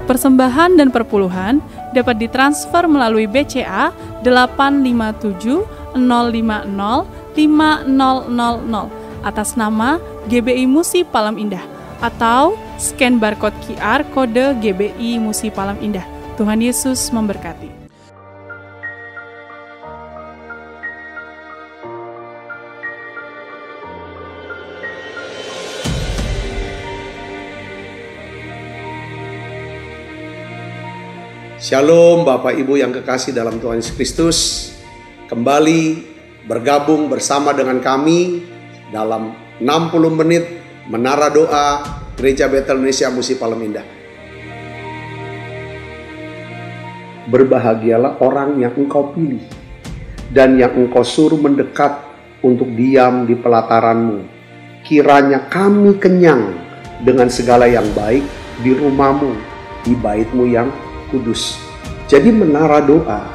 Persembahan dan perpuluhan dapat ditransfer melalui BCA 857 050 5000 atas nama GBI Musi Palem Indah atau scan barcode QR kode GBI Musi Palem Indah. Tuhan Yesus memberkati. Shalom Bapak Ibu yang kekasih dalam Tuhan Yesus Kristus. Kembali bergabung bersama dengan kami dalam 60 menit Menara Doa Gereja Betel Indonesia Musi Palem Indah. Berbahagialah orang yang engkau pilih dan yang engkau suruh mendekat untuk diam di pelataranmu. Kiranya kami kenyang dengan segala yang baik di rumahmu, di baitmu yang kudus. Jadi menara doa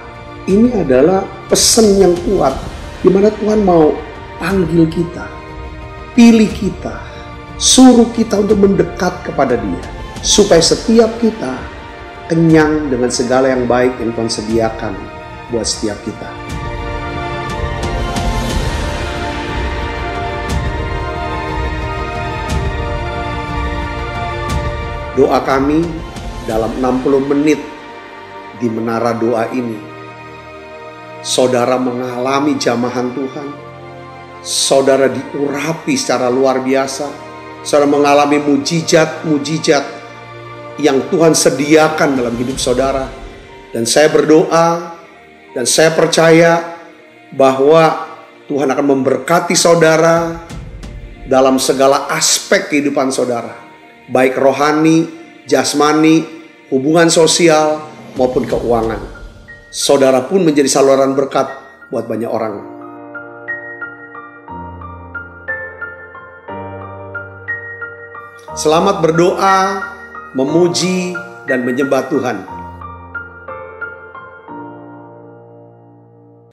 ini adalah pesan yang kuat di mana Tuhan mau panggil kita, pilih kita, suruh kita untuk mendekat kepada Dia, supaya setiap kita kenyang dengan segala yang baik yang Tuhan sediakan buat setiap kita. Doa kami dalam 60 menit di menara doa ini, saudara mengalami jamahan Tuhan, saudara diurapi secara luar biasa, saudara mengalami mujizat-mujizat yang Tuhan sediakan dalam hidup saudara. Dan saya berdoa dan saya percaya bahwa Tuhan akan memberkati saudara dalam segala aspek kehidupan saudara, baik rohani, jasmani, hubungan sosial, maupun keuangan. Saudara pun menjadi saluran berkat buat banyak orang. Selamat berdoa, memuji, dan menyembah Tuhan.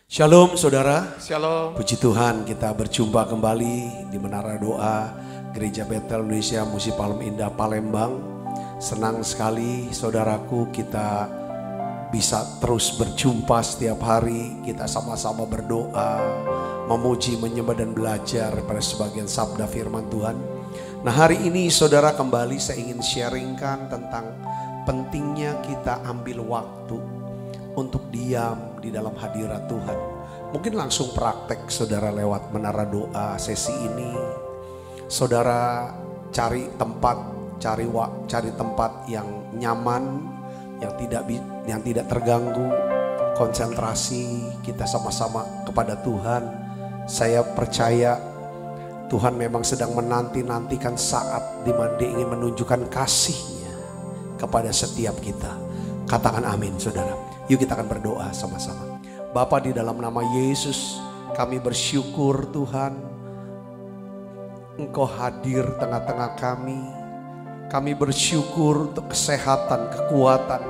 Shalom saudara. Shalom. Puji Tuhan, kita berjumpa kembali di Menara Doa Gereja Betel Indonesia Musi Palem Indah Palembang. Senang sekali saudaraku, kita bisa terus berjumpa setiap hari. Kita sama-sama berdoa, memuji, menyembah, dan belajar pada sebagian sabda firman Tuhan. Nah, hari ini saudara, kembali saya ingin sharingkan tentang pentingnya kita ambil waktu untuk diam di dalam hadirat Tuhan. Mungkin langsung praktek saudara lewat Menara Doa sesi ini. Saudara cari tempat, cari tempat yang nyaman, yang tidak terganggu, konsentrasi kita sama-sama kepada Tuhan. Saya percaya Tuhan memang sedang menanti-nantikan saat di mana Dia ingin menunjukkan kasih-Nya kepada setiap kita. Katakan amin saudara. Yuk kita akan berdoa sama-sama. Bapa, di dalam nama Yesus kami bersyukur Tuhan, Engkau hadir tengah-tengah kami. Kami bersyukur untuk kesehatan, kekuatan.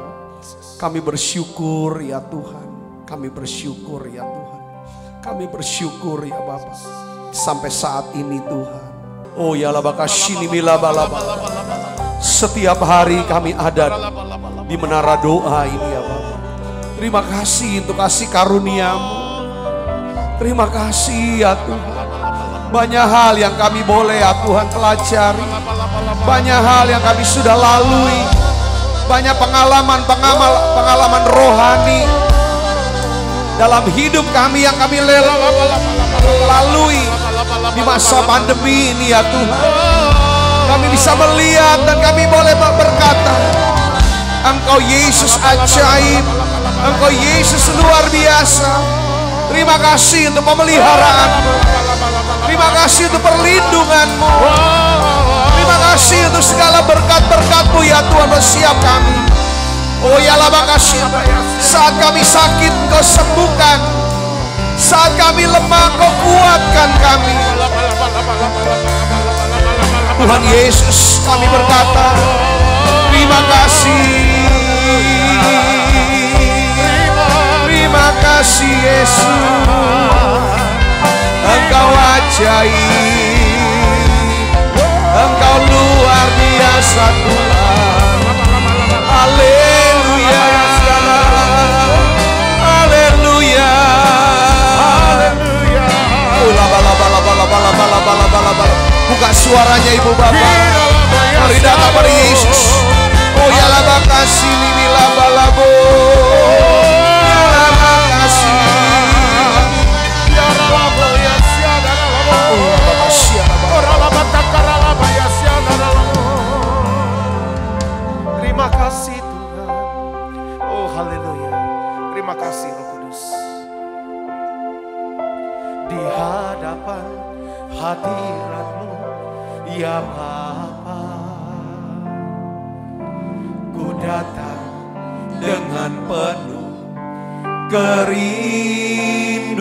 Kami bersyukur ya Tuhan. Kami bersyukur ya Tuhan. Kami bersyukur ya Bapa. Sampai saat ini Tuhan. Oh ya labakashini milabalaba. Setiap hari kami ada di menara doa ini ya Bapa. Terima kasih untuk kasih karunia-Mu. Terima kasih ya Tuhan. Banyak hal yang kami boleh ya Tuhan pelajari. Banyak hal yang kami sudah lalui. Banyak pengalaman rohani dalam hidup kami yang kami lalui di masa pandemi ini ya Tuhan. Kami bisa melihat dan kami boleh berkata, Engkau Yesus ajaib, Engkau Yesus luar biasa. Terima kasih untuk pemeliharaan-Mu. Terima kasih untuk perlindungan-Mu. Terima kasih untuk segala berkat-berkat-Mu ya Tuhan, bersiap kami. Oh ya labakasih. Saat kami sakit Engkau sembuhkan. Saat kami lemah Engkau kuatkan kami. Tuhan Yesus, kami berkata terima kasih. Terima kasih Yesus. Engkau ajaib, Engkau luar biasa Tuhan. Haleluya. kasih Tuhan. Oh haleluya. Terima kasih Roh Kudus. Di hadapan hadirat-Mu ya Bapa, ku datang dengan penuh kerinduan.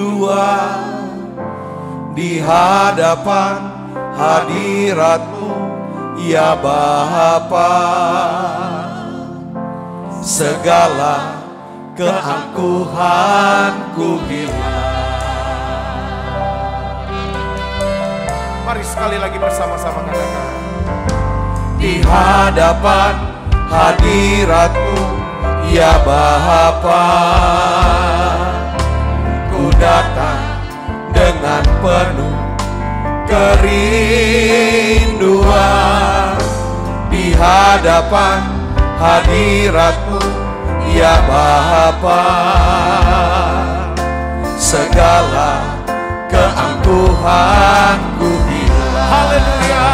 Di hadapan hadirat-Mu ya Bapa, segala keangkuhanku hilang. Mari sekali lagi bersama-sama katakan. Di hadapan hadirat-Mu ya Bapa, ku datang dengan penuh kerinduan. Di hadapan hadirat-Mu ya Bapa, segala keangkuhanku hilang. Haleluya.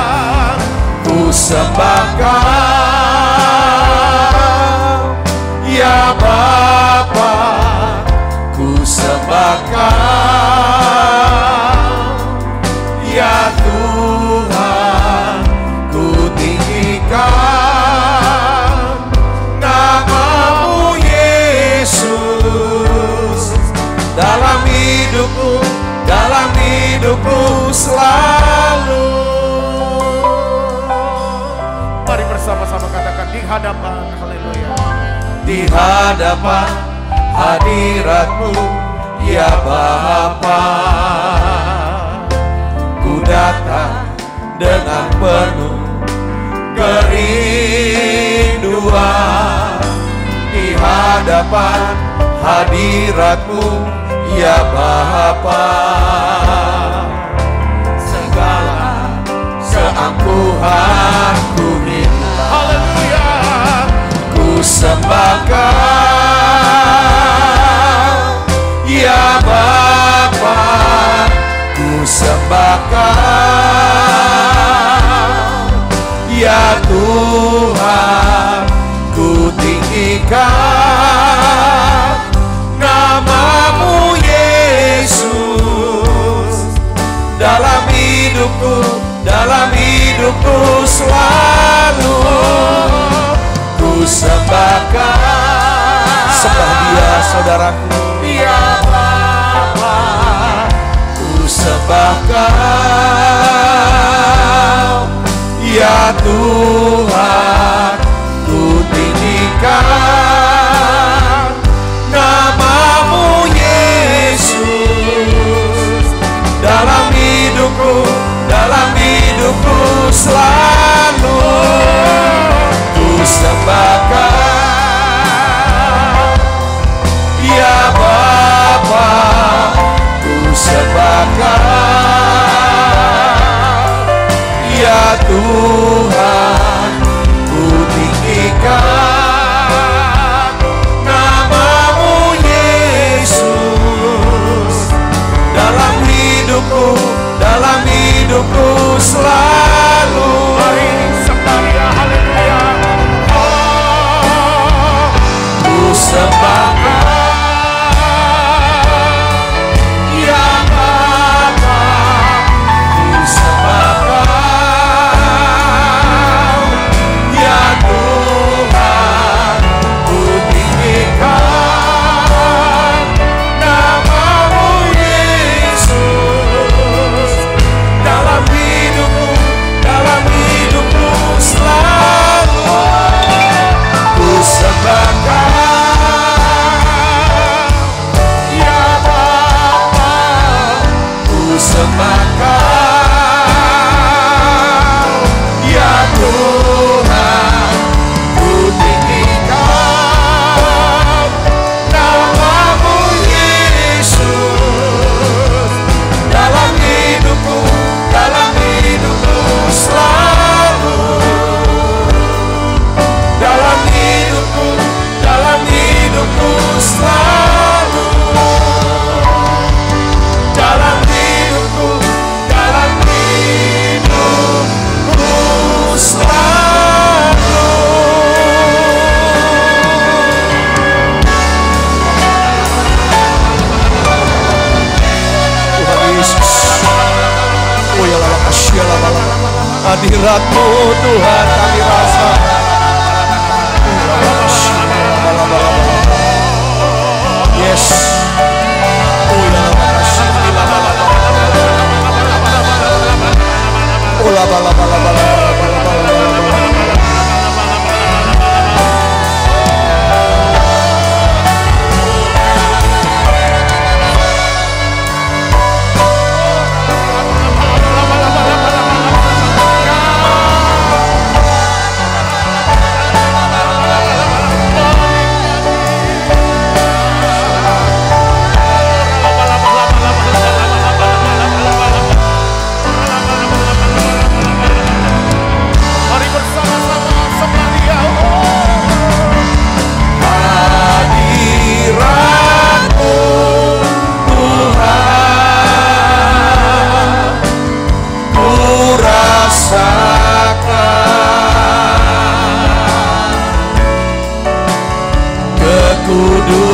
Ku sembahkan ya Bapa, ku sembahkan ya Tuhan, ku tinggikan nama-Mu Yesus dalam hidupku, dalam hidupku selalu. Mari bersama-sama katakan di hadapan, haleluya. Di hadapan hadirat-Mu ya Bapa, ku datang dengan penuh kerinduan. Di hadapan hadirat-Mu ya Bapa, segala keangkuhanku hilang. Haleluya. Ku sembahkan ya Bapa, ku sembahkan ya Tuhan, ku tinggikan nama-Mu Yesus dalam hidupku, dalam hidupku selalu. Ku sembahkan, sembah Dia saudaraku, ya Bapa, ku sembahkan ya Tuhan, ku tinggikan nama-Mu Yesus dalam hidupku, dalam hidupku selalu. Ku sembahkan ya Bapa, ku sembahkan ya Tuhan, ku hadirat-Mu Tuhan kami rasa. Yes.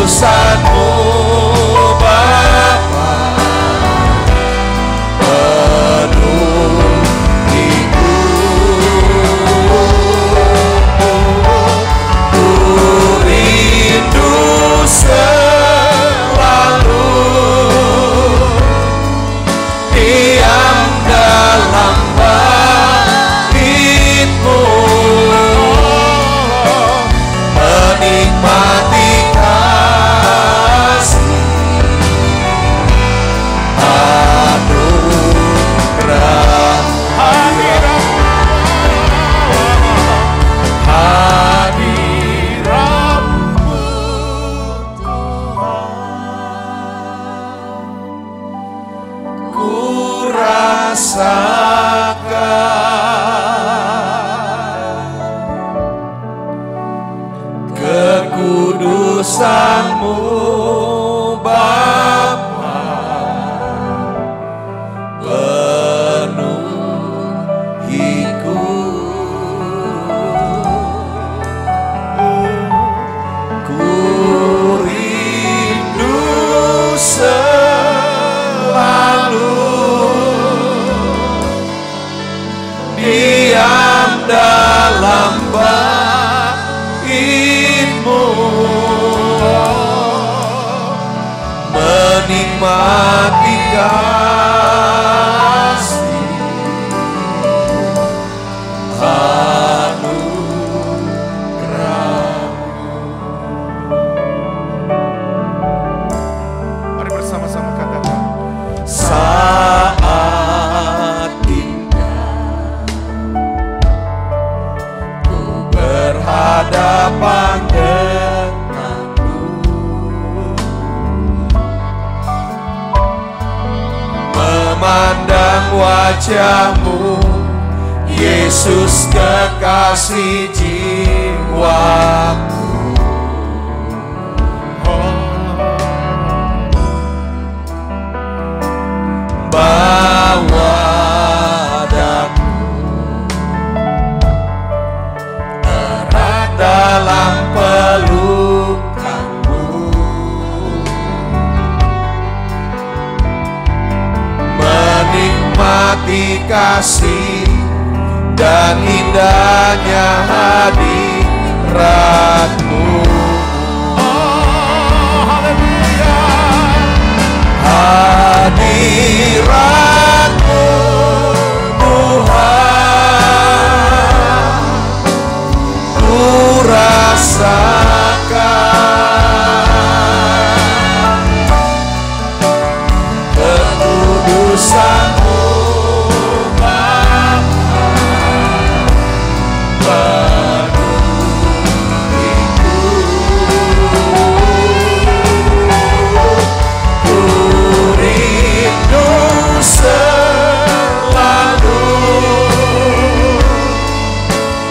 Kekudusan-Mu Bapa penuhiku, ku rindu selalu diam dalam bait-Mu, menikmati kekudusan-Mu Bapa penuhiku, ku rindu selalu diam dalam bait-Mu, menikmati kasih anugerah-Mu. Mari bersama-sama katakan, saat indah ku berhadapan denganmu, memandang wajah-Mu, Yesus kekasih jiwaku. Bawa daku erat dalam pelukan-Mu, menikmati kasih dan indahnya hadirat-Mu. Oh, haleluya. Hadirat-Mu Tuhan, ku rasakan kekudusan-Mu Bapa penuhiku, ku rindu selalu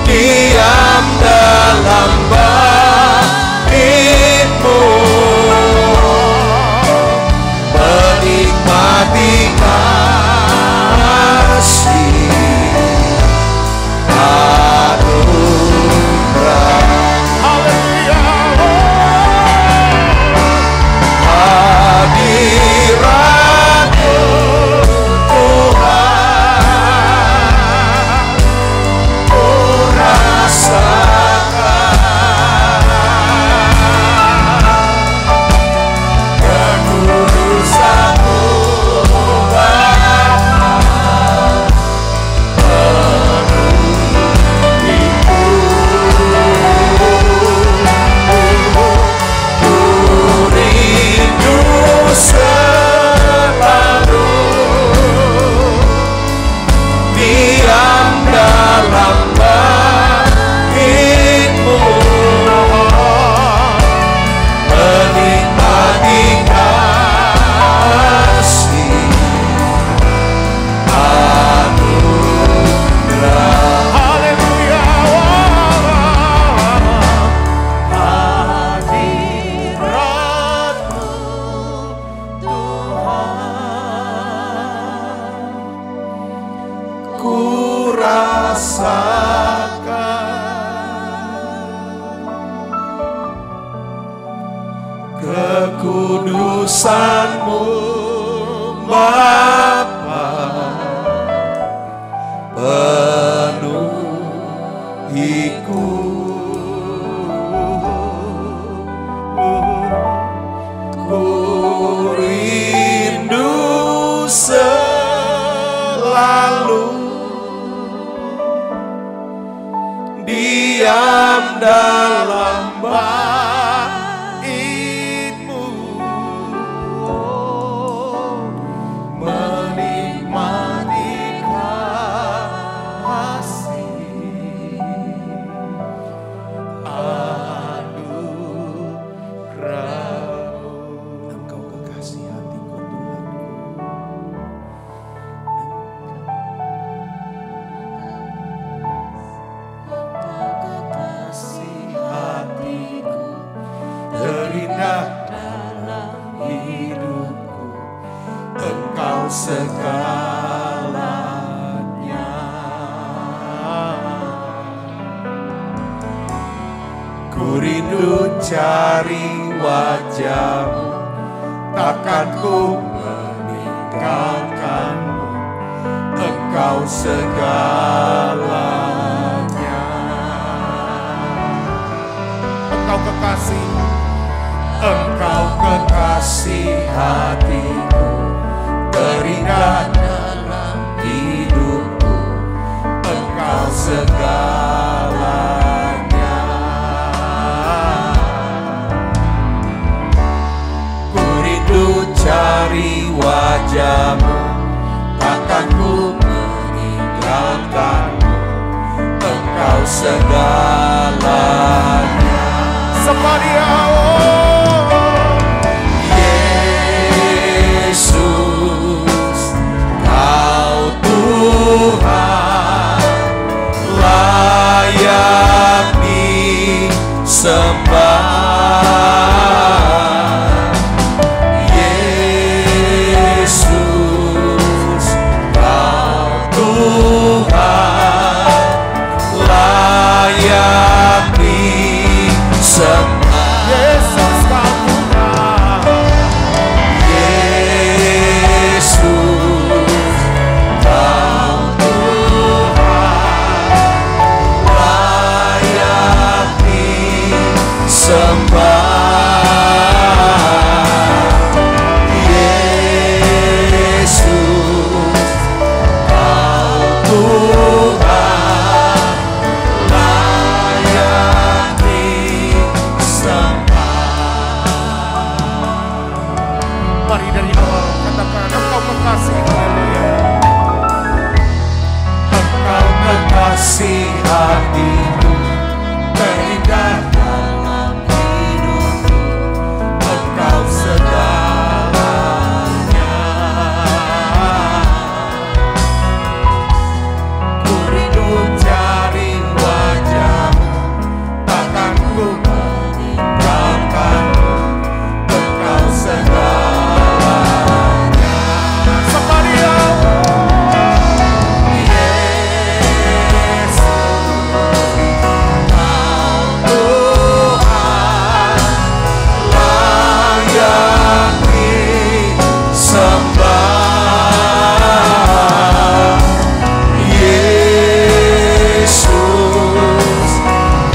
diam dalam bait kekudusan-Mu Bapa, penuhiku. Ku rindu selalu diam dalam bait-Mu, menikmati kasih anugerah-Mu. Engkau kekasih hatiku Tuhanku. Terindah dalam hidupku, Engkau segalanya. Ku rindu cari wajah-Mu, takkan ku meninggalkan-Mu, Engkau segalanya. Engkau kekasih, Engkau kekasih hatiku, terindah dalam hidupku, Engkau segalanya. Ku rindu cari wajah-Mu, takkan ku meninggalkan-Mu, Engkau segalanya. Somebody Yesus, Kau Tuhan, layak disembah. Yesus, Kau Tuhan, layak disembah. Yesus, Kau Tuhan. Yesus, Kau Tuhan, layak disembah. Yesus, Kau Tuhan, layak disembah. Mari dari awal katakan, Engkau kekasih, haleluya. Engkau kekasih hatiku, terindah dalam hidupku, Engkau segalanya. Ku rindu cari wajah-Mu, takkan ku meninggalkan-Mu, Engkau segalanya. Somebody Yesus, Kau Tuhan, layak disembah. Yesus,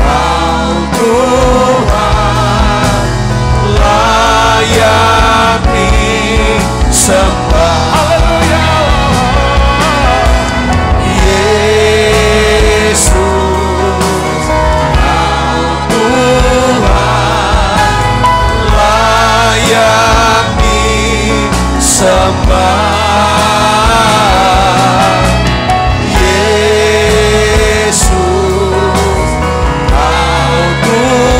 Kau Tuhan, layak disembah. Haleluya. Yesus, Kau Tuhan, layak disembah. Yesus, Kau Tuhan,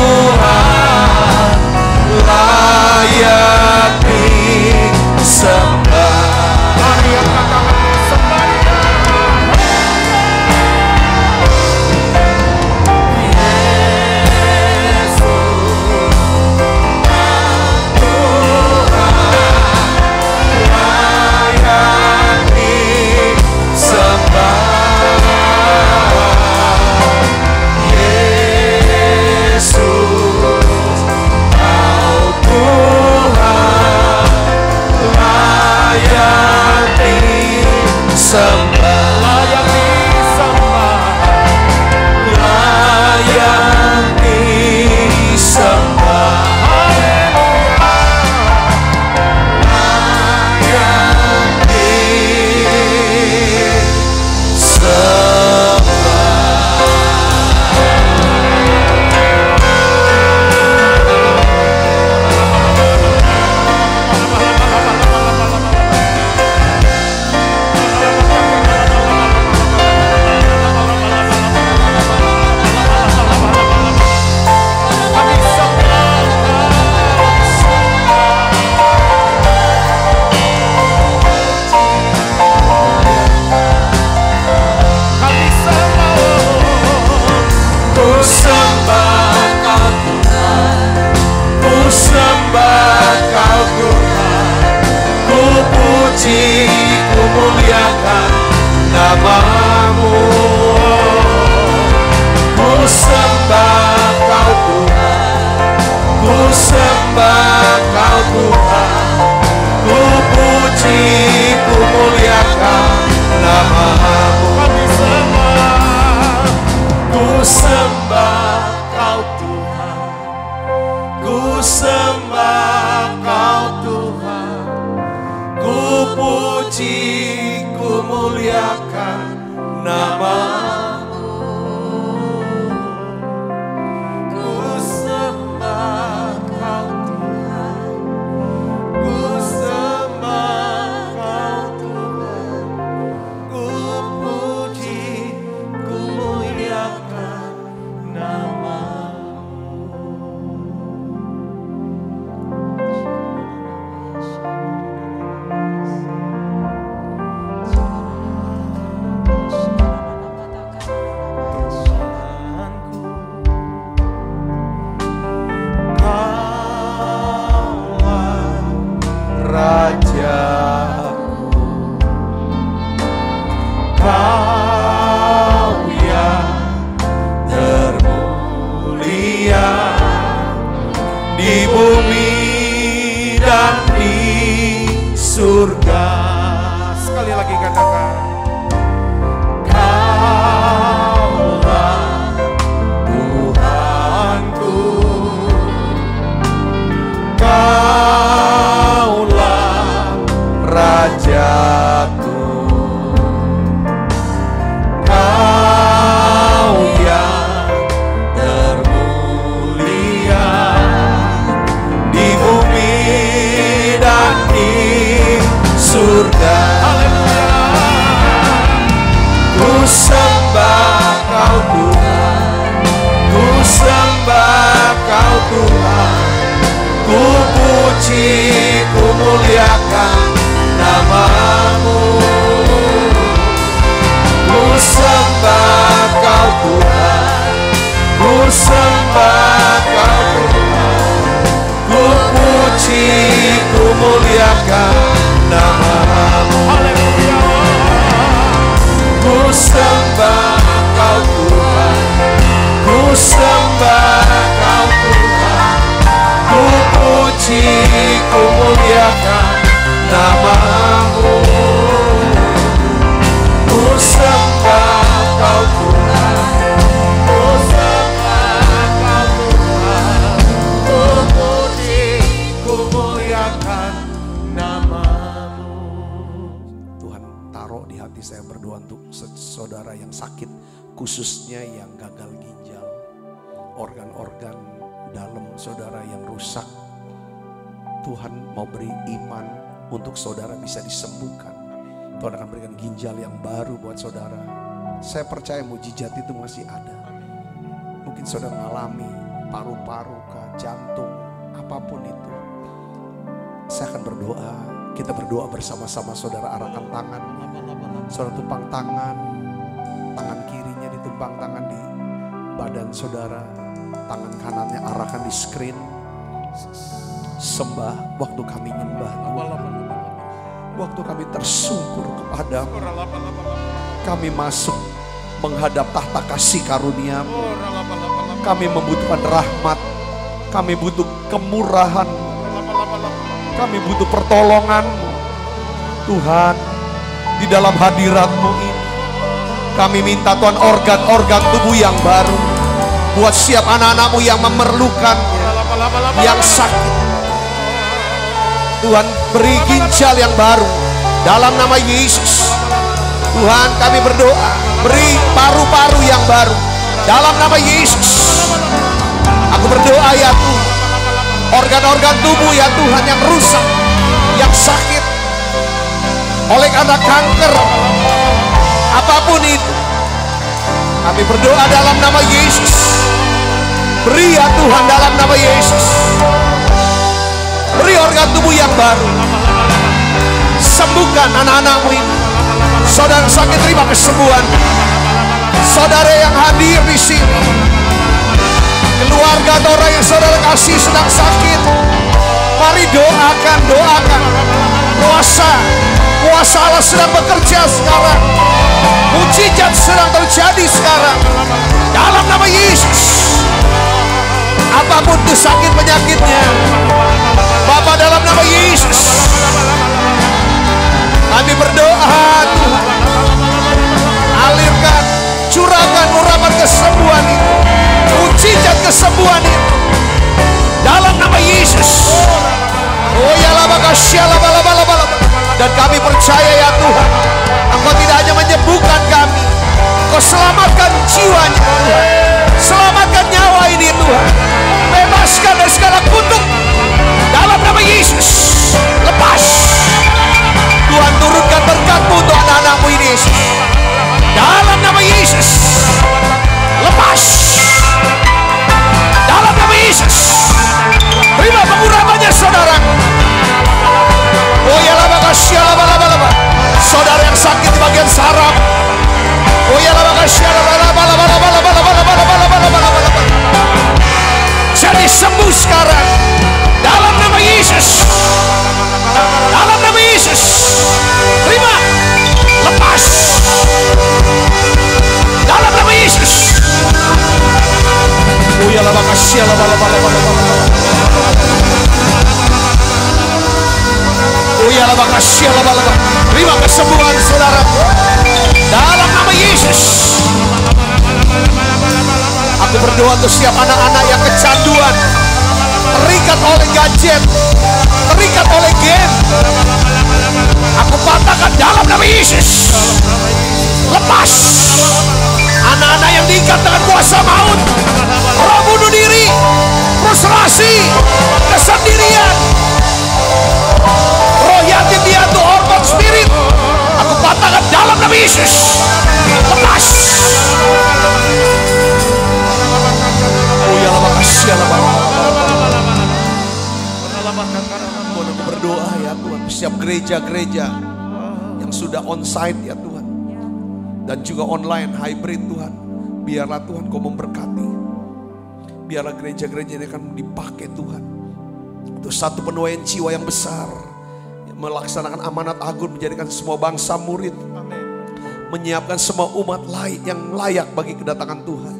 puji, ku muliakan nama-Mu. Ku sembah Kau Tuhan, ku sembah Kau Tuhan. Ku puji, ku muliakan nama-Mu. Ku sembah Kau Tuhan, ku sembah Kau Tuhan. Ku puji, ku muliakan nama-Mu. Ku sembah Kau Tuhan, ku sembah Kau Tuhan. Ku puji, ku muliakan nama-Mu. Kau yang termulia di bumi dan di surga. Sekali lagi katakan, Kaulah Tuhanku, Kaulah Rajaku. Surga. Ku sembah Kau Tuhan, ku sembah Kau Tuhan. Ku puji, ku muliakan nama-Mu. Ku sembah Kau Tuhan, ku sembah Kau Tuhan. Ku puji, ku muliakan nama-Mu. Haleluya. Ku sembah Kau Tuhan, ku sembah Kau Tuhan. Ku puji, ku muliakan nama-Mu. Ku sembah Kau Tuhan, ku sembah Kau Tuhan. Ku puji, ku muliakan nama-Mu. Tuhan taruh di hati saya berdoa untuk saudara yang sakit, khususnya yang gagal ginjal, organ-organ dalam saudara yang rusak. Tuhan mau beri iman untuk saudara bisa disembuhkan. Tuhan akan berikan ginjal yang baru buat saudara. Saya percaya mujizat itu masih ada. Mungkin saudara mengalami paru-paru, jantung, apapun itu. Saya akan berdoa. Kita berdoa bersama-sama, saudara arahkan tangan. Saudara tumpang tangan. Tangan kirinya ditumpang tangan di badan saudara. Tangan kanannya arahkan di screen. Sembah waktu kami nyembah Tuhan. Waktu kami tersungkur kepadamu. Kami masuk menghadap tahta kasih karunia-Mu. Kami membutuhkan rahmat. Kami butuh kemurahan. Kami butuh pertolongan-Mu. Tuhan, di dalam hadirat-Mu ini, kami minta Tuhan organ-organ tubuh yang baru. Buat siap anak-anak-Mu yang memerlukannya, yang sakit. Tuhan, beri ginjal yang baru dalam nama Yesus. Tuhan, kami berdoa, beri paru-paru yang baru dalam nama Yesus. Aku berdoa ya Tuhan, organ-organ tubuh ya Tuhan yang rusak, yang sakit oleh karena kanker, apapun itu, kami berdoa dalam nama Yesus. Beri ya Tuhan dalam nama Yesus. Beri organ tubuh yang baru. Sembuhkan anak-anak-Mu ini. Saudara sakit, terima kesembuhan. Saudara yang hadir di sini, keluarga atau orang yang saudara kasih sedang sakit, mari doakan, doakan. Kuasa Kuasa Allah sedang bekerja sekarang. Mujizat sedang terjadi sekarang. Dalam nama Yesus. Apapun itu sakit penyakitnya, Bapa, dalam nama Yesus, kami berdoa Tuhan, alirkan, curahkan urapan kesembuhan itu, mujizat kesembuhan itu, dalam nama Yesus. Oh ya laba kasya laba. Dan kami percaya ya Tuhan, Engkau tidak hanya menyembuhkan kami, Engkau selamatkan jiwanya Tuhan, selamatkan nyawa ini Tuhan, bebaskan dari segala kutuk dalam nama Yesus. Lepas Tuhan, turunkan berkat-Mu untuk anak-anak-Mu ini Yesus, dalam nama Yesus. Lepas dalam nama Yesus. Terima pengurapannya saudara. Oh ya laba kasya laba. Saudara yang sakit di bagian saraf, oh ya laba kasya laba. Jadi sembuh sekarang dalam nama Yesus. Dalam nama Yesus. Terima. Lepas dalam nama Yesus. Oh ya laba kasya laba. Oh ya laba kasya laba. Terima kesembuhan saudara dalam nama Yesus. Aku berdoa untuk setiap anak-anak yang kecanduan, terikat oleh gadget, terikat oleh game. Aku patahkan dalam nama Yesus. Lepas anak-anak yang diikat dengan kuasa maut, roh bunuh diri, frustrasi, kesendirian, roh yatim piatu, orphan spirit. Aku patahkan dalam nama Yesus. Lepas. Oh ya lama kasih lama. Tuhan, aku berdoa ya Tuhan, setiap gereja-gereja yang sudah onsite ya Tuhan, dan juga online hybrid Tuhan, biarlah Tuhan Kau memberkati. Biarlah gereja-gereja ini akan dipakai Tuhan untuk satu penuaian jiwa yang besar, yang melaksanakan amanat agung, menjadikan semua bangsa murid, menyiapkan semua umat yang layak bagi kedatangan Tuhan.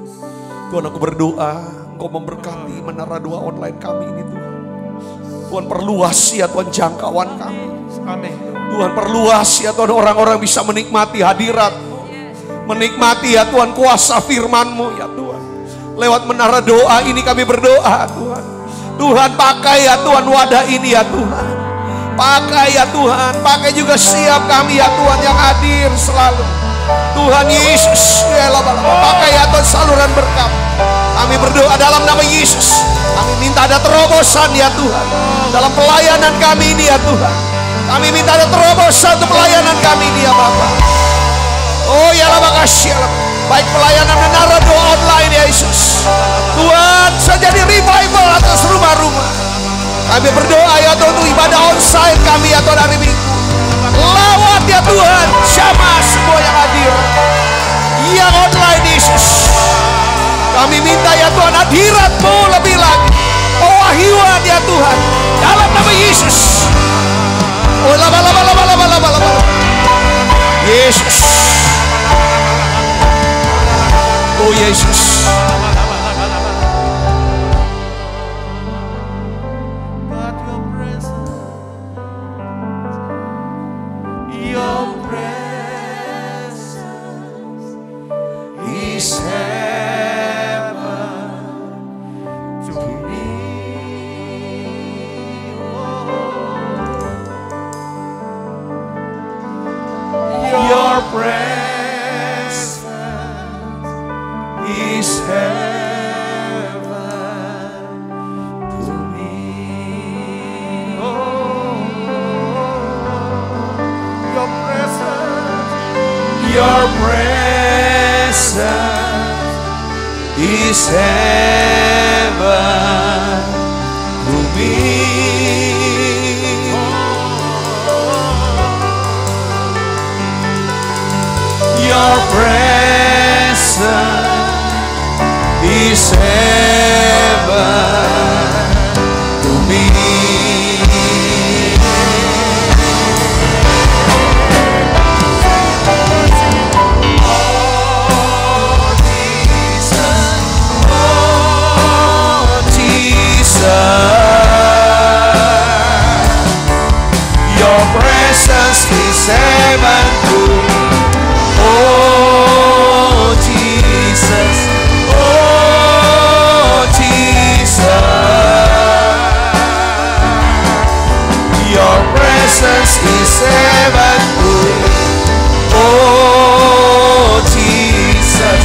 Tuhan, aku berdoa Engkau memberkati Menara Doa online kami ini Tuhan. Tuhan, perluas ya Tuhan jangkauan kami. Amin. Tuhan, perluas ya Tuhan, orang-orang bisa menikmati hadirat, menikmati ya Tuhan kuasa firman-Mu ya Tuhan. Lewat Menara Doa ini kami berdoa Tuhan. Tuhan, pakai ya Tuhan wadah ini ya Tuhan. Pakai ya Tuhan, pakai juga siap kami ya Tuhan yang hadir selalu. Tuhan Yesus, pakai ya Tuhan saluran berkat. Kami berdoa dalam nama Yesus. Kami minta ada terobosan ya Tuhan dalam pelayanan kami ini ya Tuhan. Kami minta ada terobosan untuk pelayanan kami ini ya Bapa. Oh ya Allah, makasih ya Allah. Baik pelayanan Menara Doa online ya Yesus. Tuhan, sejadi revival atas rumah-rumah. Kami berdoa ya Tuhan untuk ibadah onsite kami ya Tuhan hari Minggu. Lawat ya Tuhan, syamah semua yang hadir, yang online Yesus. Kami minta ya Tuhan hadirat-Mu lebih lagi, pewahyuan ya Tuhan dalam nama Yesus. Oh lama. Yesus. Oh Yesus. heaven to me. Oh Jesus, oh Jesus, your presence is heaven to me. Oh Jesus,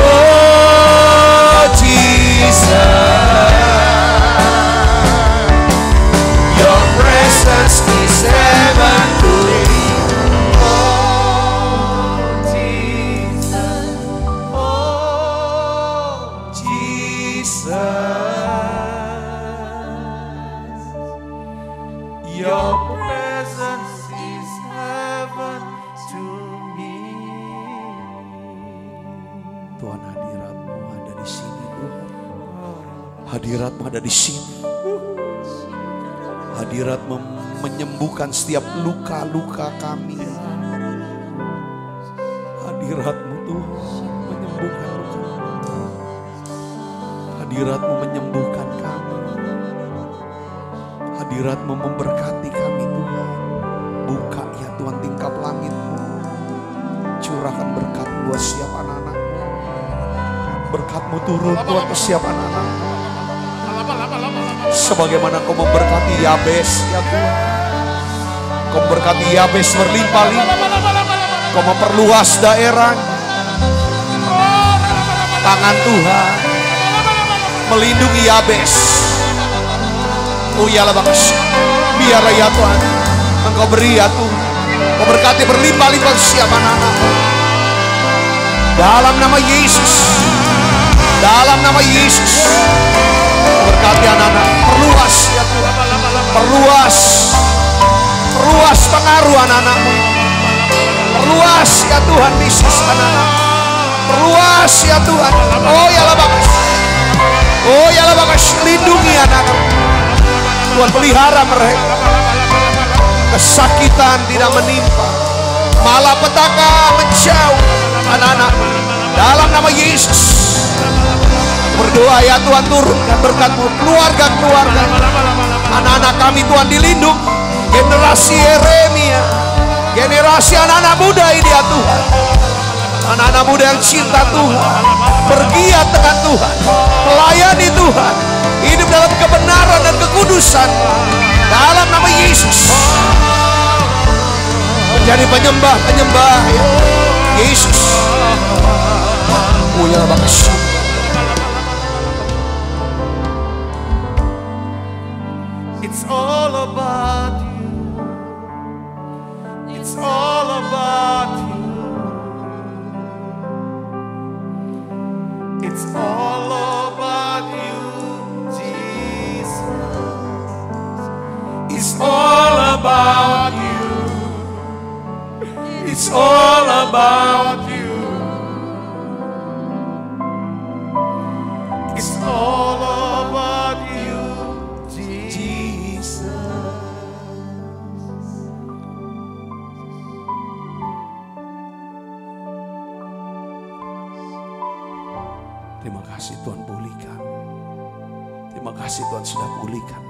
oh Jesus, your presence is heaven to me. Oh Jesus, oh Jesus, your presence is heaven to me. Tuhan, hadirat-Mu ada di sini, Tuhan. Hadirat-Mu ada di sini. Hadirat-Mu menyembuhkan setiap luka-luka kami. Hadirat-Mu Tuhan menyembuhkan luka. Hadirat-Mu menyembuhkan kami. Hadirat-Mu memberkati kami Tuhan. Buka ya Tuhan tingkap langit-Mu. Curahkan berkat buat setiap anak-anak. Berkat-Mu turun Tuhan ke setiap anak-anak. Sebagaimana Kau memberkati Yabes ya Tuhan. Kau memberkati Yabes berlimpah-limpah. Kau memperluas daerah. Tangan Tuhan melindungi Yabes. Oh ya bagus. Biar ya Tuhan Engkau beri ya Tuhan. Kau berkati berlimpah-limpah siapa anak-anak. Dalam nama Yesus. Dalam nama Yesus. Kau berkati anak-anak. Perluas ya Tuhan. Perluas. Perluas pengaruh anak-anakmu. Perluas ya Tuhan bisnis anak-anak. Perluas ya Tuhan. Oh ya bagus. Oh ya bagus. Lindungi anak-anak. Tuhan pelihara mereka. Kesakitan tidak menimpa. Malapetaka menjauh anak-anak. Dalam nama Yesus. Berdoa ya Tuhan turunkan berkat-Mu. Keluarga-keluarga. Anak-anak kami Tuhan dilindungi. Generasi Yeremia. Generasi anak-anak muda ini ya Tuhan. Anak-anak muda yang cinta Tuhan. Bergiat dengan Tuhan. Melayani Tuhan. Hidup dalam kebenaran dan kekudusan. Dalam nama Yesus. Menjadi penyembah-penyembah ya Yesus. Oh ya bagus. It's all about you. It's all about you. It's all about you, Jesus. It's all about you. It's all about you. It's all about you, Jesus. Terima kasih Tuhan pulihkan. Terima kasih Tuhan sudah pulihkan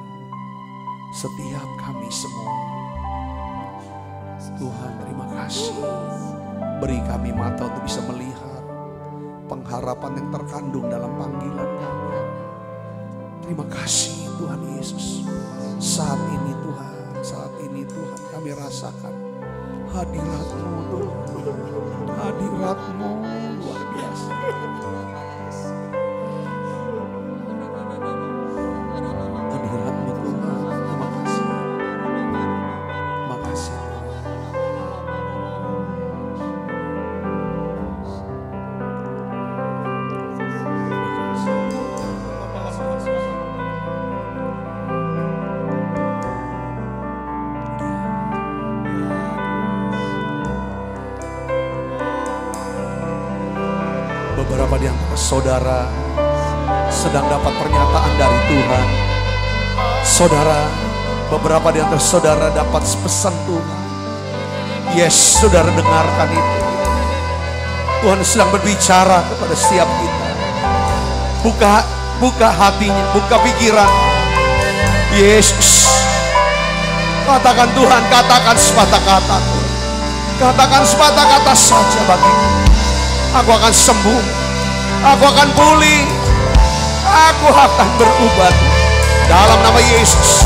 setiap kami semua. Tuhan terima kasih. Beri kami mata untuk bisa melihat pengharapan yang terkandung dalam panggilan kami. Terima kasih Tuhan Yesus. Saat ini Tuhan kami rasakan hadirat-Mu Tuhan. Hadirat-Mu luar biasa. Hadirat-Mu Tuhan. Terima kasih. Terima kasih. Beberapa di antara saudara sedang dapat pernyataan dari Tuhan. Saudara, beberapa di antara saudara dapat pesan Tuhan. Yes, saudara dengarkan itu. Tuhan sedang berbicara kepada setiap kita. Buka hatinya, buka pikiran. Yesus, katakan Tuhan, katakan sepatah kata Tuhan. Katakan sepatah kata saja bagiku. Aku akan sembuh. Aku akan pulih. Aku akan berubah. Dalam nama Yesus.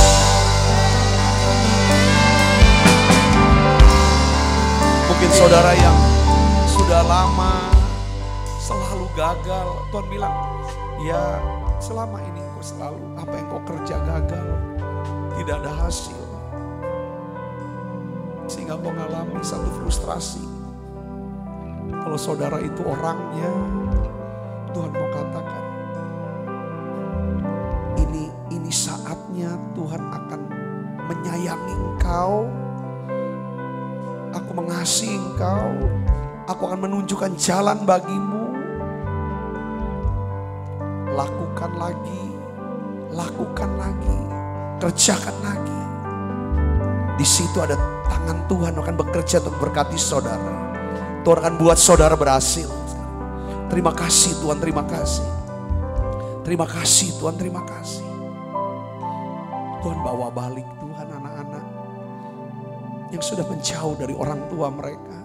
Mungkin saudara yang sudah lama selalu gagal. Tuhan bilang, ya selama ini kau selalu apa yang kau kerja gagal. Tidak ada hasil. Sehingga kau mengalami satu frustrasi. Kalau saudara itu orangnya, Tuhan mau katakan, ini saatnya Tuhan akan menyayangi engkau. Aku mengasihi engkau. Aku akan menunjukkan jalan bagimu. Lakukan lagi, kerjakan lagi. Di situ ada tangan Tuhan akan bekerja untuk berkati saudara. Tuhan akan buat saudara berhasil. Terima kasih Tuhan, terima kasih. Terima kasih Tuhan, terima kasih. Tuhan bawa balik Tuhan anak-anak yang sudah menjauh dari orang tua mereka.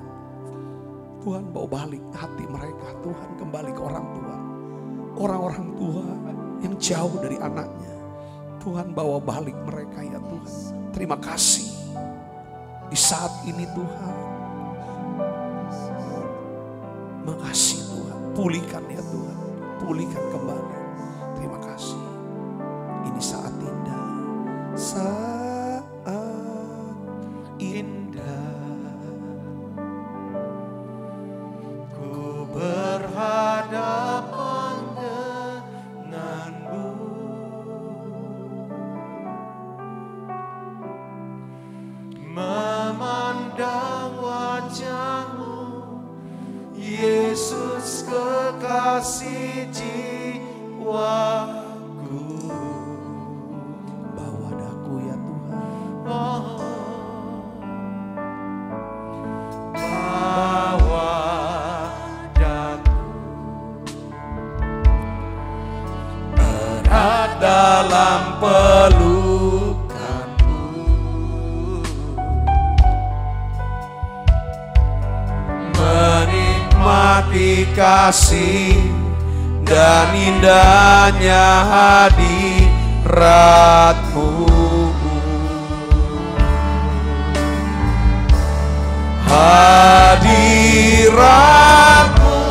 Tuhan bawa balik hati mereka. Tuhan kembali ke orang tua. Orang-orang tua yang jauh dari anaknya. Tuhan bawa balik mereka ya Tuhan. Terima kasih. Di saat ini Tuhan. Makasih Tuhan. Pulihkan ya Tuhan. Pulihkan kembali. Terima kasih. Ini saat indah. Saat indah. Ku berhadapan denganmu. Memandang wajahmu, Yesus kekasih jiwaku. Bawa daku ya Tuhan. Bawa daku erat dalam pelukanmu. Menikmati kasih dan indahnya hadirat-Mu. Hadirat-Mu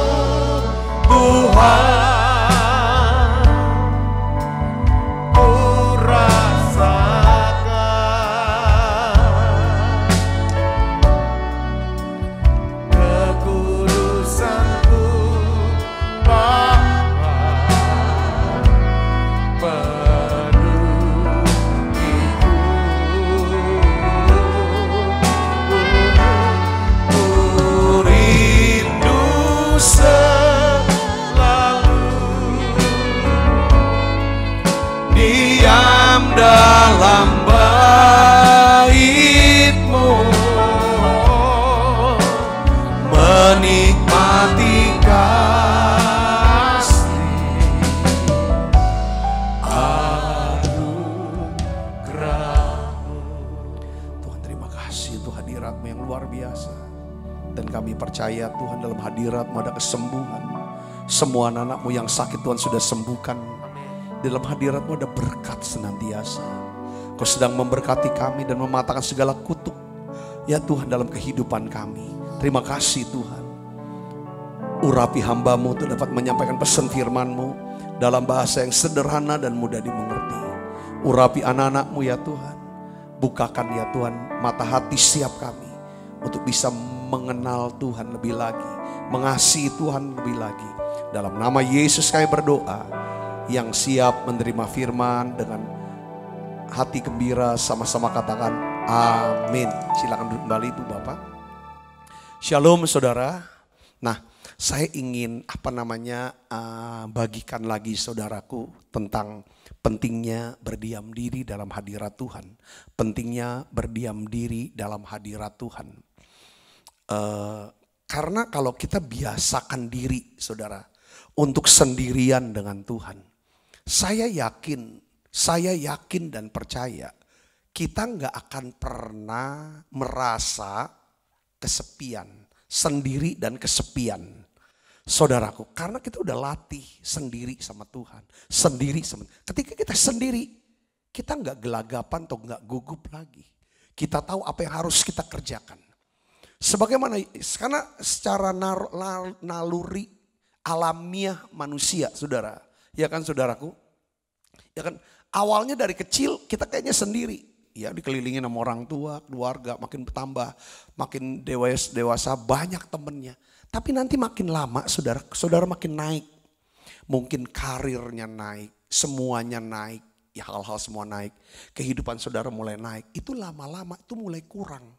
Tuhan, ku rasakan kekudusan-Mu Bapa penuh hidup. Ku rindu selalu diam dalam bait-Mu, menikmati kasih anugerah-Mu. Tuhan terima kasih untuk hadirat-Mu yang luar biasa. Dan kami percaya Tuhan dalam hadirat-Mu ada kesembuhan. Semua anak-anak-Mu yang sakit Tuhan sudah sembuhkan. Dalam hadirat-Mu ada berkat senantiasa. Kau sedang memberkati kami dan mematahkan segala kutuk. Ya Tuhan dalam kehidupan kami. Terima kasih Tuhan. Urapi hamba-Mu untuk dapat menyampaikan pesan firman-Mu dalam bahasa yang sederhana dan mudah dimengerti. Urapi anak-anak-Mu ya Tuhan. Bukakan ya Tuhan mata hati setiap kami untuk bisa mengenal Tuhan lebih lagi, mengasihi Tuhan lebih lagi. Dalam nama Yesus kami berdoa. Yang siap menerima firman dengan hati gembira sama-sama katakan amin. Silakan duduk kembali Ibu Bapak. Shalom saudara. Nah, saya ingin bagikan lagi saudaraku tentang pentingnya berdiam diri dalam hadirat Tuhan. Pentingnya berdiam diri dalam hadirat Tuhan. Karena kalau kita biasakan diri saudara untuk sendirian dengan Tuhan. Saya yakin dan percaya kita nggak akan pernah merasa kesepian, sendiri dan kesepian. Saudaraku, karena kita udah latih sendiri sama Tuhan. Ketika kita sendiri, kita nggak gelagapan atau nggak gugup lagi. Kita tahu apa yang harus kita kerjakan. Sebagaimana, karena secara naluri alamiah manusia, saudara. Ya kan saudaraku? Ya kan, awalnya dari kecil kita kayaknya sendiri. Ya, dikelilingi sama orang tua, keluarga, makin bertambah, makin dewasa, banyak temennya. Tapi nanti makin lama saudara makin naik. Mungkin karirnya naik, semuanya naik, ya hal-hal semua naik. Kehidupan saudara mulai naik, itu lama-lama itu mulai kurang.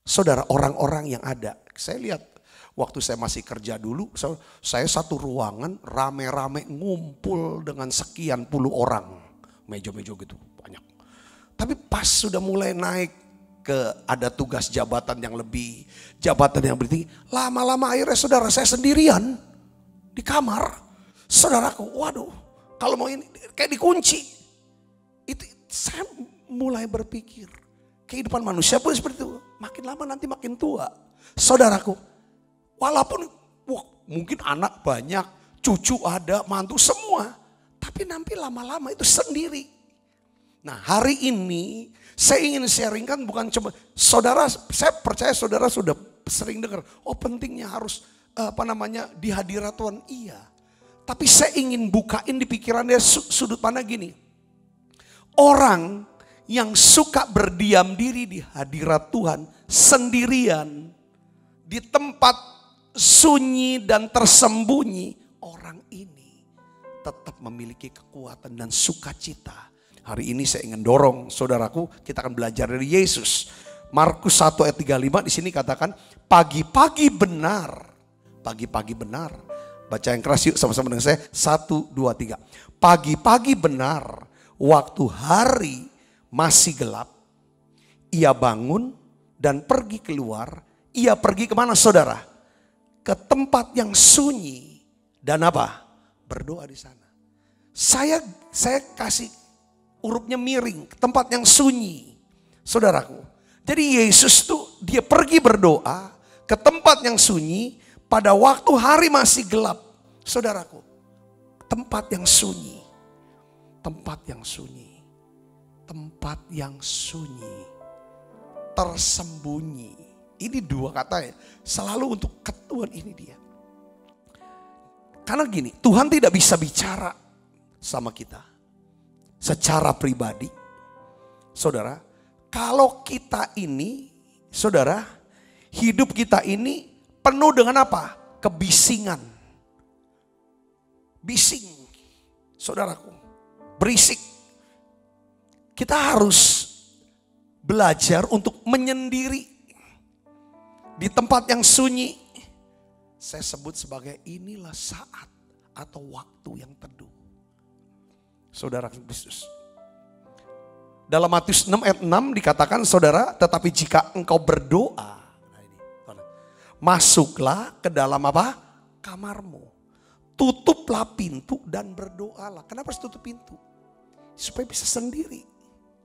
Saudara, orang-orang yang ada, saya lihat waktu saya masih kerja dulu, saya satu ruangan rame-rame ngumpul dengan sekian puluh orang. Meja-meja gitu, banyak. Tapi pas sudah mulai naik ke ada tugas jabatan yang lebih, jabatan yang bertinggi, lama-lama akhirnya saudara saya sendirian di kamar. Saudaraku, waduh, kalau mau ini kayak dikunci. Itu saya mulai berpikir, kehidupan manusia pun seperti itu. Makin lama nanti makin tua. Saudaraku, walaupun mungkin anak banyak, cucu ada, mantu semua. Tapi nanti lama-lama itu sendiri. Nah, hari ini saya ingin sharingkan bukan cuma saudara, saya percaya saudara sudah sering dengar, oh pentingnya harus di hadirat Tuhan. Iya. Tapi saya ingin bukain di pikirannya sudut pandang gini. Orang yang suka berdiam diri di hadirat Tuhan sendirian di tempat sunyi dan tersembunyi, orang ini tetap memiliki kekuatan dan sukacita. Hari ini saya ingin dorong saudaraku, kita akan belajar dari Yesus. Markus 1 ayat 35 di sini katakan, pagi-pagi benar. Pagi-pagi benar. Baca yang keras yuk sama-sama dengan saya. 1, 2, 3. Pagi-pagi benar, waktu hari masih gelap, ia bangun dan pergi keluar. Ia pergi kemana saudara? Ke tempat yang sunyi dan apa? Berdoa di sana. Saya kasih hurufnya miring, tempat yang sunyi. Saudaraku, jadi Yesus tuh dia pergi berdoa ke tempat yang sunyi pada waktu hari masih gelap. Saudaraku, tempat yang sunyi. Tempat yang sunyi. Tempat yang sunyi. Tersembunyi. Ini dua kata ya, selalu untuk ketuhan ini dia. Karena gini, Tuhan tidak bisa bicara sama kita secara pribadi. Saudara, kalau kita ini, saudara, hidup kita ini penuh dengan apa? Kebisingan. Bising, saudaraku, berisik. Kita harus belajar untuk menyendiri di tempat yang sunyi. Saya sebut sebagai inilah saat atau waktu yang teduh. Saudara Kristus. Dalam Matius 6 ayat 6 dikatakan saudara, tetapi jika engkau berdoa, masuklah ke dalam apa? Kamarmu. Tutuplah pintu dan berdoalah. Kenapa harus tutup pintu? Supaya bisa sendiri.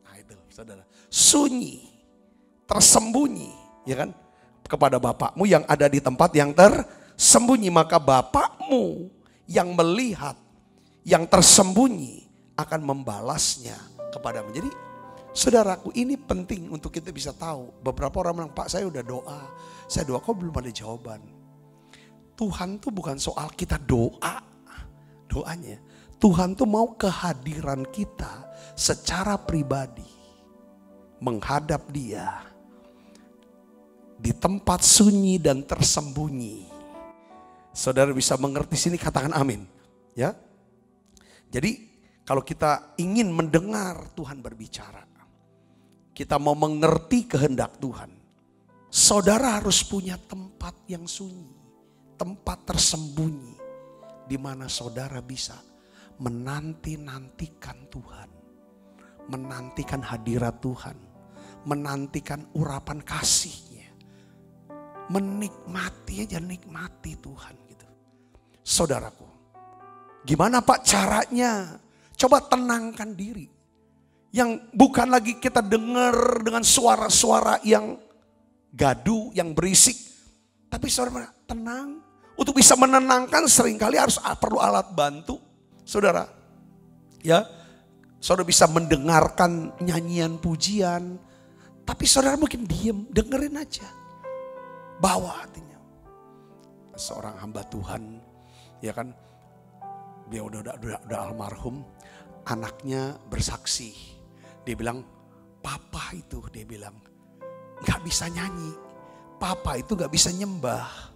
Nah itu saudara. Sunyi, tersembunyi, ya kan? Kepada Bapakmu yang ada di tempat yang tersembunyi. Maka Bapakmu yang melihat yang tersembunyi akan membalasnya kepadamu. Jadi saudaraku, ini penting untuk kita bisa tahu. Beberapa orang bilang, Pak saya udah doa. Saya doa kok belum ada jawaban. Tuhan tuh bukan soal kita doa. Doanya. Tuhan tuh mau kehadiran kita secara pribadi. Menghadap dia. Di tempat sunyi dan tersembunyi. Saudara bisa mengerti sini, katakan amin. Ya. Jadi kalau kita ingin mendengar Tuhan berbicara, kita mau mengerti kehendak Tuhan, saudara harus punya tempat yang sunyi, tempat tersembunyi, di mana saudara bisa menanti-nantikan Tuhan, menantikan hadirat Tuhan, menantikan urapan kasih-Nya, menikmati aja, nikmati Tuhan gitu. Saudaraku, gimana Pak caranya? Coba tenangkan diri. Yang bukan lagi kita dengar dengan suara-suara yang gaduh, yang berisik. Tapi saudara tenang. Untuk bisa menenangkan seringkali harus perlu alat bantu. Saudara, ya, saudara bisa mendengarkan nyanyian pujian. Tapi saudara mungkin diem, dengerin aja. Bawa hatinya. Seorang hamba Tuhan, ya kan, dia udah almarhum, anaknya bersaksi. Dia bilang, papa itu, dia bilang, gak bisa nyanyi. Papa itu gak bisa nyembah.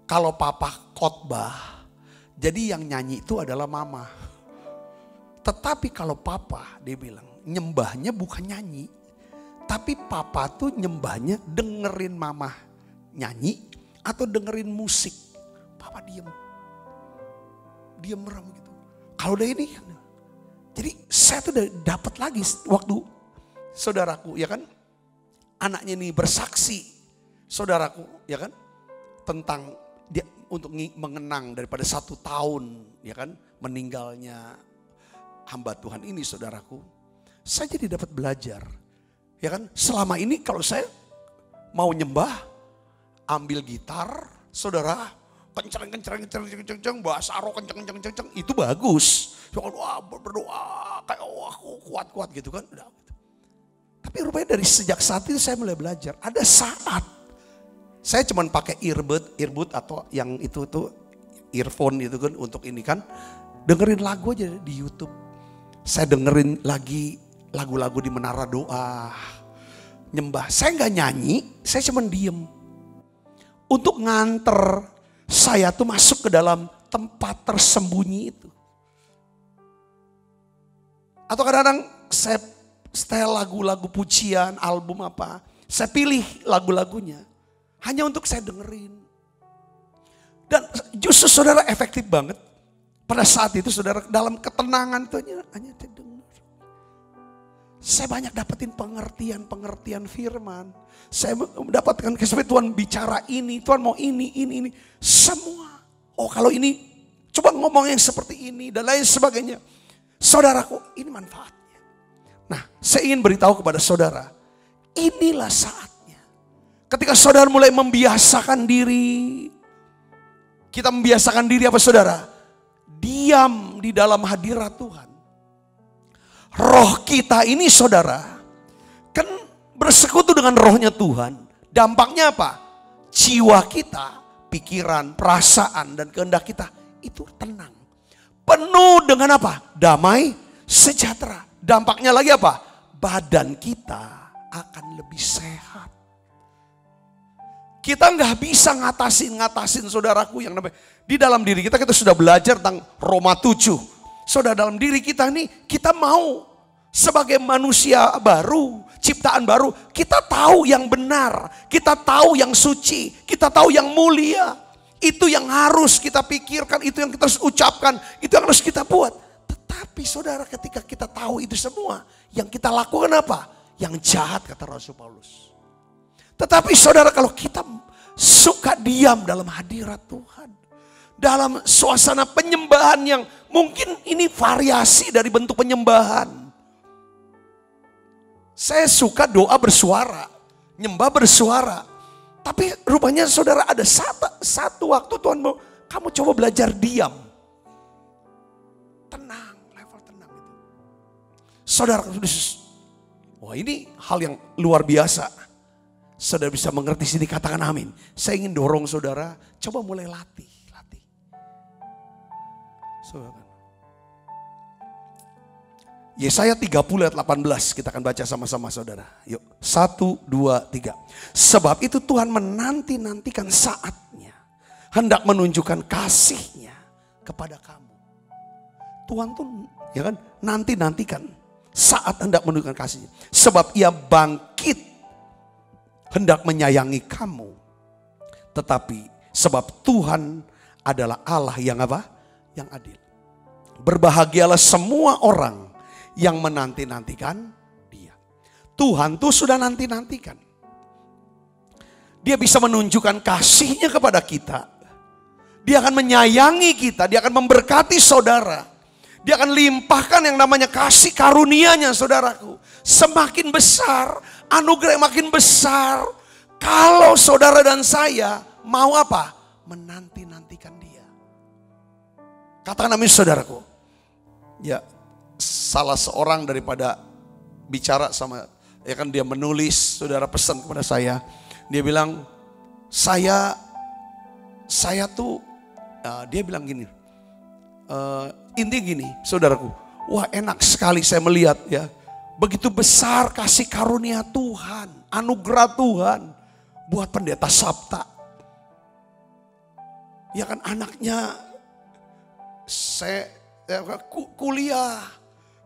Kalau papa khotbah, jadi yang nyanyi itu adalah mama. Tetapi kalau papa, dia bilang, nyembahnya bukan nyanyi. Tapi papa tuh nyembahnya dengerin mama nyanyi atau dengerin musik. Papa diem. Diem merem gitu. Kalau udah ini, jadi saya tuh udah dapat lagi waktu saudaraku, ya kan, anaknya ini bersaksi, saudaraku, ya kan, tentang dia untuk mengenang daripada 1 tahun, ya kan, meninggalnya hamba Tuhan ini, saudaraku. Saya jadi dapat belajar, ya kan. Selama ini kalau saya mau nyembah, ambil gitar, saudara, kenceng, bahasa roh kenceng, itu bagus. Wah, berdoa kayak aku kuat gitu kan. Udah. Tapi rupanya dari sejak saat itu saya mulai belajar. Ada saat saya cuman pakai earbud atau yang itu tuh earphone itu kan untuk ini kan, dengerin lagu aja di YouTube. Saya dengerin lagi lagu-lagu di Menara Doa, nyembah. Saya nggak nyanyi, saya cuman diem. Untuk nganter saya tuh masuk ke dalam tempat tersembunyi itu. Atau kadang-kadang saya setel lagu-lagu pujian, album apa, saya pilih lagu-lagunya. Hanya untuk saya dengerin. Dan justru saudara efektif banget. Pada saat itu saudara dalam ketenangan itu hanya dengar. Saya banyak dapetin pengertian firman. Saya mendapatkan kesempatan Tuhan bicara ini, Tuhan mau ini. Semua. Oh kalau ini, coba ngomong yang seperti ini dan lain sebagainya. Saudaraku, ini manfaatnya. Nah, saya ingin beritahu kepada saudara, inilah saatnya. Ketika saudara mulai membiasakan diri, kita membiasakan diri apa saudara? Diam di dalam hadirat Tuhan. Roh kita ini saudara, kan bersekutu dengan rohnya Tuhan. Dampaknya apa? Jiwa kita, pikiran, perasaan dan kehendak kita itu tenang. Penuh dengan apa? Damai, sejahtera. Dampaknya lagi apa? Badan kita akan lebih sehat. Kita nggak bisa ngatasin saudaraku yang namanya. Di dalam diri kita sudah belajar tentang Roma 7. Saudara, dalam diri kita nih, kita mau sebagai manusia baru, ciptaan baru, kita tahu yang benar, kita tahu yang suci, kita tahu yang mulia. Itu yang harus kita pikirkan, itu yang kita harus ucapkan, itu yang harus kita buat. Tetapi saudara, ketika kita tahu itu semua, yang kita lakukan apa? Yang jahat, kata Rasul Paulus. Tetapi saudara, kalau kita suka diam dalam hadirat Tuhan, dalam suasana penyembahan yang mungkin ini variasi dari bentuk penyembahan. Saya suka doa bersuara, nyembah bersuara. Tapi rupanya saudara ada satu waktu Tuhan mau, kamu coba belajar diam. Tenang, level tenang itu. Saudara, wah ini hal yang luar biasa. Saudara bisa mengerti sini, katakan amin. Saya ingin dorong saudara, coba mulai latih. Saudara. Yesaya 30 ayat 18 kita akan baca sama-sama saudara. Yuk, 1, 2, 3. Sebab itu Tuhan menanti-nantikan saatnya, hendak menunjukkan kasihnya kepada kamu. Tuhan tuh ya kan nanti-nantikan saat hendak menunjukkan kasihnya. Sebab ia bangkit hendak menyayangi kamu. Tetapi sebab Tuhan adalah Allah yang apa? Yang adil. Berbahagialah semua orang yang menanti-nantikan dia. Tuhan tuh sudah nanti-nantikan. Dia bisa menunjukkan kasihnya kepada kita. Dia akan menyayangi kita, dia akan memberkati saudara. Dia akan limpahkan yang namanya kasih karunia-Nya saudaraku. Semakin besar, anugerah yang makin besar, Kalau saudara dan saya mau apa? Menanti-nantikan dia. Katakan amin saudaraku. Ya, salah seorang daripada bicara sama, ya kan dia menulis, saudara pesan kepada saya. Dia bilang, saya tuh, dia bilang gini, intinya gini saudaraku. Wah enak sekali saya melihat ya. Begitu besar kasih karunia Tuhan, anugerah Tuhan buat pendeta Sabta. Ya kan anaknya kuliah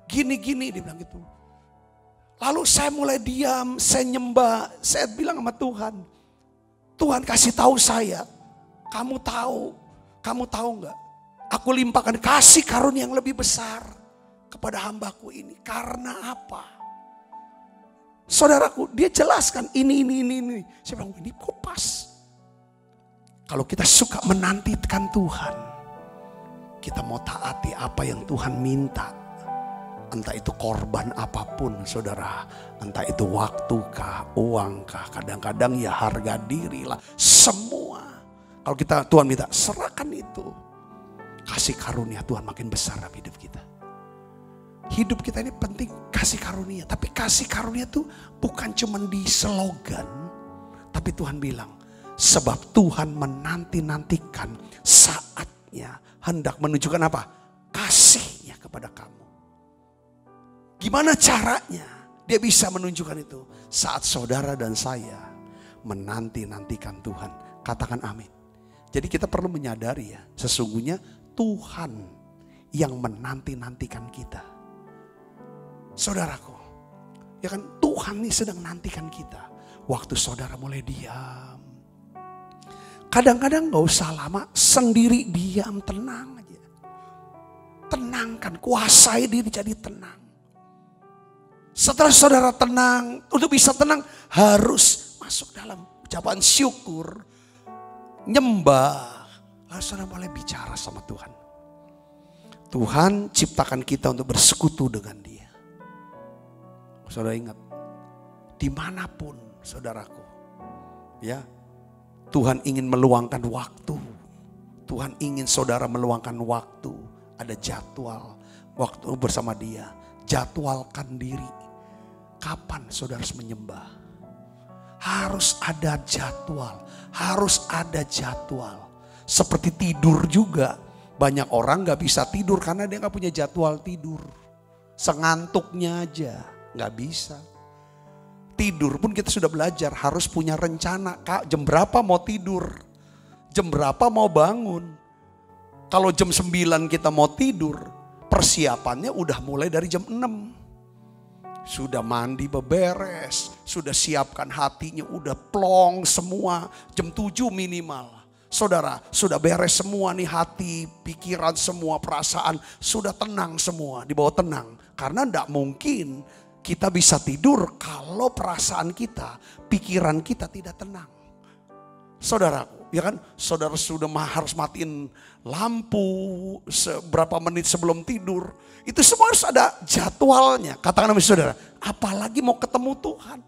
gini-gini, dia bilang gitu. Lalu saya mulai diam, saya nyembah, saya bilang sama Tuhan. Tuhan kasih tahu saya, kamu tahu nggak? Aku limpahkan kasih karunia yang lebih besar kepada hambaku ini. Karena apa? Saudaraku, dia jelaskan ini. Saya bilang, ini kok pas. Kalau kita suka menantikan Tuhan, kita mau taati apa yang Tuhan minta. Entah itu korban apapun saudara. Entah itu waktukah, uangkah, kadang-kadang ya harga diri lah. Semua. Kalau Tuhan minta, serahkan itu. Kasih karunia Tuhan makin besar dalam hidup kita. Hidup kita ini penting kasih karunia. Tapi kasih karunia itu bukan cuma di slogan. Tapi Tuhan bilang, sebab Tuhan menanti-nantikan saatnya hendak menunjukkan apa? Kasihnya kepada kamu. Gimana caranya dia bisa menunjukkan itu? Saat saudara dan saya menanti-nantikan Tuhan. Katakan amin. Jadi kita perlu menyadari ya, sesungguhnya Tuhan yang menanti-nantikan kita. Saudaraku, ya kan Tuhan ini sedang nantikan kita. Waktu saudara mulai diam. Kadang-kadang gak usah lama, sendiri diam, tenang aja. Tenangkan, kuasai diri jadi tenang. Setelah saudara tenang, untuk bisa tenang harus masuk dalam ucapan syukur, nyembah. Lalu saudara mulai bicara sama Tuhan. Tuhan ciptakan kita untuk bersekutu dengan Dia. Saudara ingat, dimanapun saudaraku, ya Tuhan ingin meluangkan waktu. Tuhan ingin saudara meluangkan waktu. Ada jadwal waktu bersama Dia. Jadwalkan diri. Kapan saudara harus menyembah? Harus ada jadwal. Harus ada jadwal. Seperti tidur juga. Banyak orang gak bisa tidur karena dia gak punya jadwal tidur. Sengantuknya aja. Gak bisa. Tidur pun kita sudah belajar harus punya rencana. Kak, jam berapa mau tidur? Jam berapa mau bangun? Kalau jam 9 kita mau tidur, persiapannya udah mulai dari jam 6. Sudah mandi beberes, sudah siapkan hatinya, udah plong semua. Jam 7 minimal. Saudara, sudah beres semua nih hati, pikiran semua, perasaan. Sudah tenang semua, dibawa tenang. Karena enggak mungkin kita bisa tidur kalau perasaan kita, pikiran kita tidak tenang. Saudara, ya kan? Saudara sudah harus matiin lampu seberapa menit sebelum tidur. Itu semua harus ada jadwalnya. Katakan sama saudara, apalagi mau ketemu Tuhan.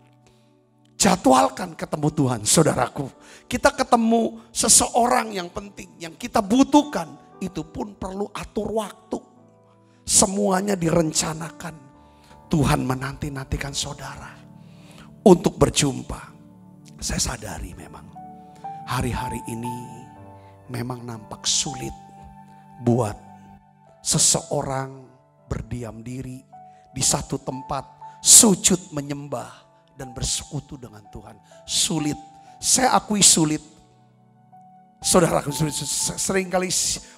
Jadwalkan ketemu Tuhan, saudaraku. Kita ketemu seseorang yang penting, yang kita butuhkan. Itu pun perlu atur waktu. Semuanya direncanakan. Tuhan menanti-nantikan saudara untuk berjumpa. Saya sadari memang hari-hari ini memang nampak sulit buat seseorang berdiam diri di satu tempat, sujud menyembah dan bersekutu dengan Tuhan. Sulit, saya akui sulit. Saudara, seringkali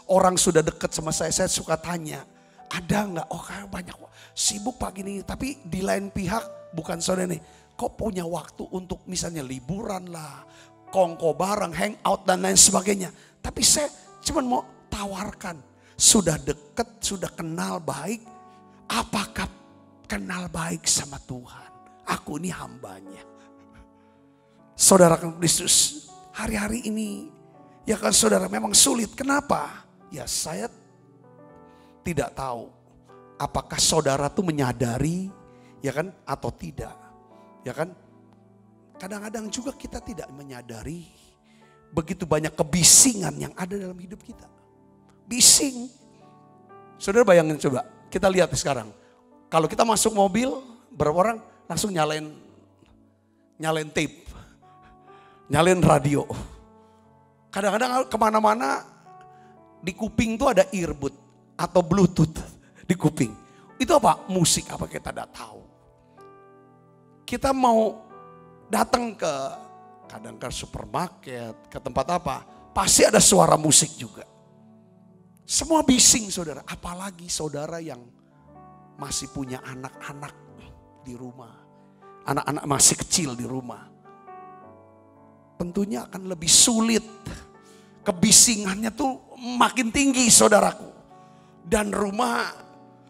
orang sudah dekat sama saya suka tanya, ada nggak? Oh kayak banyak, sibuk pagi ini. Tapi di lain pihak bukan saudara nih, kok punya waktu untuk misalnya liburan lah, kongko bareng, hangout dan lain sebagainya. Tapi saya cuma mau tawarkan, sudah dekat, sudah kenal baik, apakah kenal baik sama Tuhan? Aku ini hambanya. Saudara Kristus, hari-hari ini ya kan saudara memang sulit. Kenapa? Ya saya tidak tahu apakah saudara tuh menyadari ya kan atau tidak. Ya kan? kadang-kadang juga kita tidak menyadari begitu banyak kebisingan yang ada dalam hidup kita. Bising. Saudara bayangin coba, kita lihat sekarang. Kalau kita masuk mobil, berapa orang langsung nyalain tape, nyalain radio. Kadang-kadang kemana-mana di kuping tuh ada earbud atau bluetooth di kuping. Itu apa? Musik apa kita tidak tahu. Kita mau datang kadang ke supermarket, ke tempat apa, pasti ada suara musik juga. Semua bising saudara, apalagi saudara yang masih punya anak-anak di rumah. Anak-anak masih kecil di rumah. Tentunya akan lebih sulit. Kebisingannya tuh makin tinggi saudaraku. Dan rumah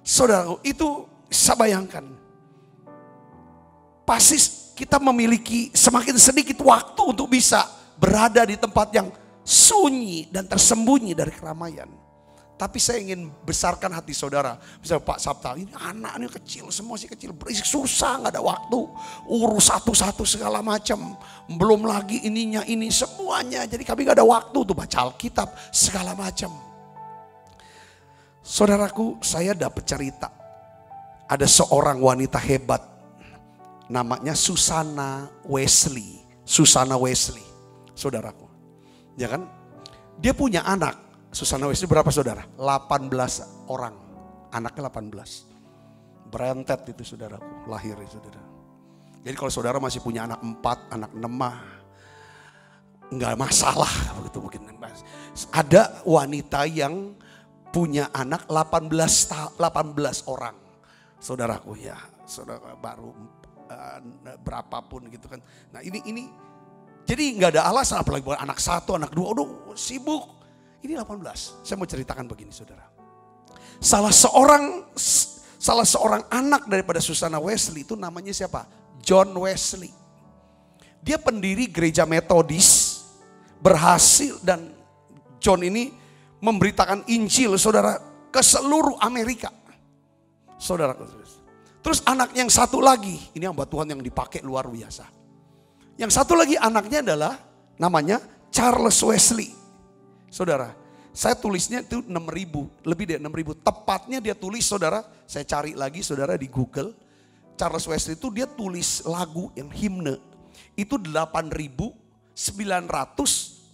saudaraku itu saya bayangkan. Pasti kita memiliki semakin sedikit waktu untuk bisa berada di tempat yang sunyi dan tersembunyi dari keramaian. Tapi saya ingin besarkan hati saudara. Misalnya Pak Sabta, ini anak ini kecil, semua sih kecil, berisik, susah, gak ada waktu. Urus satu-satu segala macam. Belum lagi ininya, ini semuanya. Jadi kami gak ada waktu untuk baca Alkitab, segala macam. Saudaraku, saya dapat cerita. Ada seorang wanita hebat. Namanya Susana Wesley. Susana Wesley, saudaraku. Ya kan? Dia punya anak. Susana Wesley berapa saudara? 18 orang. Anaknya 18. Berentet itu saudaraku, lahir itu saudara. Jadi kalau saudara masih punya anak 4, anak 6 mah enggak masalah begitu mungkin. Ada wanita yang punya anak 18 orang. Saudaraku ya, saudara baru berapapun gitu kan. Nah ini jadi enggak ada alasan apalagi buat anak 1, anak 2, aduh sibuk. Ini 18. Saya mau ceritakan begini saudara. Salah seorang anak daripada Susana Wesley itu namanya siapa? John Wesley. Dia pendiri gereja Metodis. Berhasil dan John ini memberitakan Injil saudara ke seluruh Amerika. Saudara. Terus anak yang satu lagi. Ini hamba Tuhan yang dipakai luar biasa. Yang satu lagi anaknya adalah namanya Charles Wesley. Saudara, saya tulisnya itu 6.000, lebih dari 6.000. Tepatnya dia tulis saudara, saya cari lagi saudara di Google. Charles Wesley itu dia tulis lagu yang himne. Itu 8.989.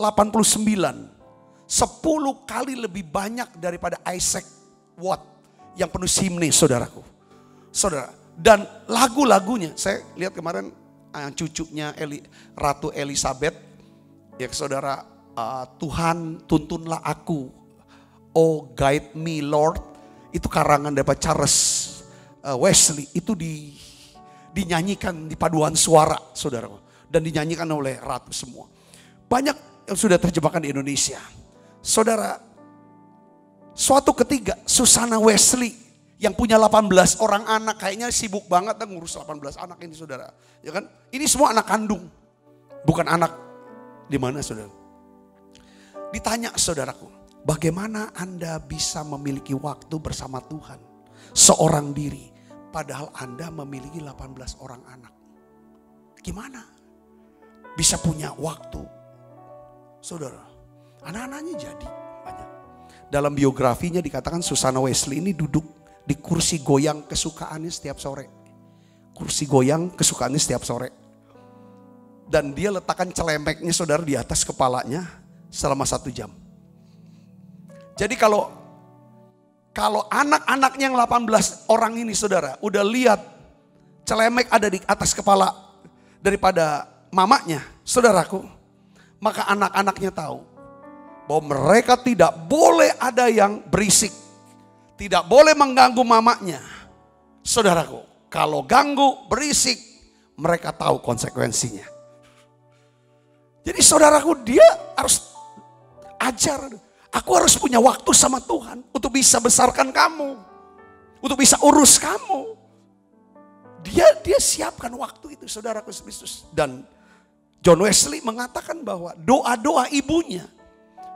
10 kali lebih banyak daripada Isaac Watt yang penulis himne saudaraku. Saudara, dan lagu-lagunya, saya lihat kemarin cucunya Ratu Elizabeth, ya saudara, Tuhan tuntunlah aku, oh guide me Lord, itu karangan daripada Charles Wesley, itu dinyanyikan di paduan suara saudara, dan dinyanyikan oleh ratu semua. Banyak yang sudah terjemahkan di Indonesia. Saudara, suatu ketika Susana Wesley yang punya 18 orang anak, kayaknya sibuk banget dan ngurus 18 anak ini saudara, ya kan? Ini semua anak kandung, bukan anak di mana saudara? Ditanya saudaraku, bagaimana Anda bisa memiliki waktu bersama Tuhan seorang diri, padahal Anda memiliki 18 orang anak? Gimana bisa punya waktu? Saudara, anak-anaknya jadi banyak. Dalam biografinya dikatakan Susana Wesley ini duduk di kursi goyang kesukaannya setiap sore. Kursi goyang kesukaannya setiap sore. Dan dia letakkan celemeknya saudara di atas kepalanya selama 1 jam. Jadi kalau anak-anaknya yang 18 orang ini saudara udah lihat celemek ada di atas kepala daripada mamanya, saudaraku, maka anak-anaknya tahu bahwa mereka tidak boleh ada yang berisik, tidak boleh mengganggu mamanya. Saudaraku, kalau ganggu, berisik, mereka tahu konsekuensinya. Jadi saudaraku, dia harus ajar, aku harus punya waktu sama Tuhan untuk bisa besarkan kamu, untuk bisa urus kamu. Dia siapkan waktu itu saudaraku Kristus. Dan John Wesley mengatakan bahwa doa-doa ibunya,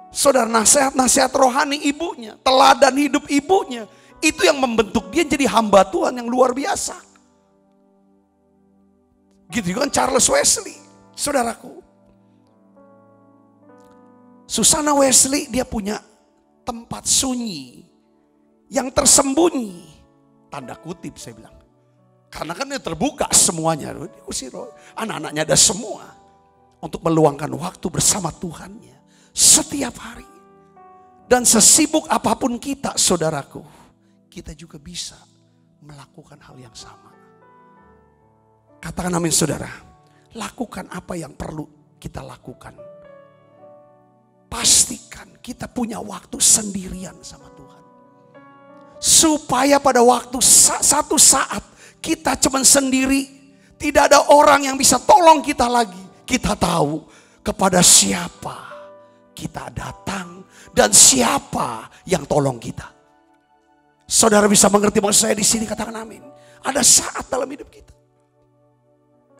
saudara, nasihat-nasihat rohani ibunya, teladan hidup ibunya, itu yang membentuk dia jadi hamba Tuhan yang luar biasa. Gitu kan Charles Wesley. Saudaraku, Susana Wesley dia punya tempat sunyi yang tersembunyi, tanda kutip saya bilang. Karena kan dia terbuka semuanya, anak-anaknya ada semua untuk meluangkan waktu bersama Tuhannya setiap hari. Dan sesibuk apapun kita, saudaraku, kita juga bisa melakukan hal yang sama. Katakan amin, saudara. Lakukan apa yang perlu kita lakukan. Pastikan kita punya waktu sendirian sama Tuhan. Supaya pada waktu satu saat kita cuman sendiri, tidak ada orang yang bisa tolong kita lagi. Kita tahu kepada siapa kita datang dan siapa yang tolong kita. Saudara bisa mengerti maksud saya di sini, katakan amin. Ada saat dalam hidup kita,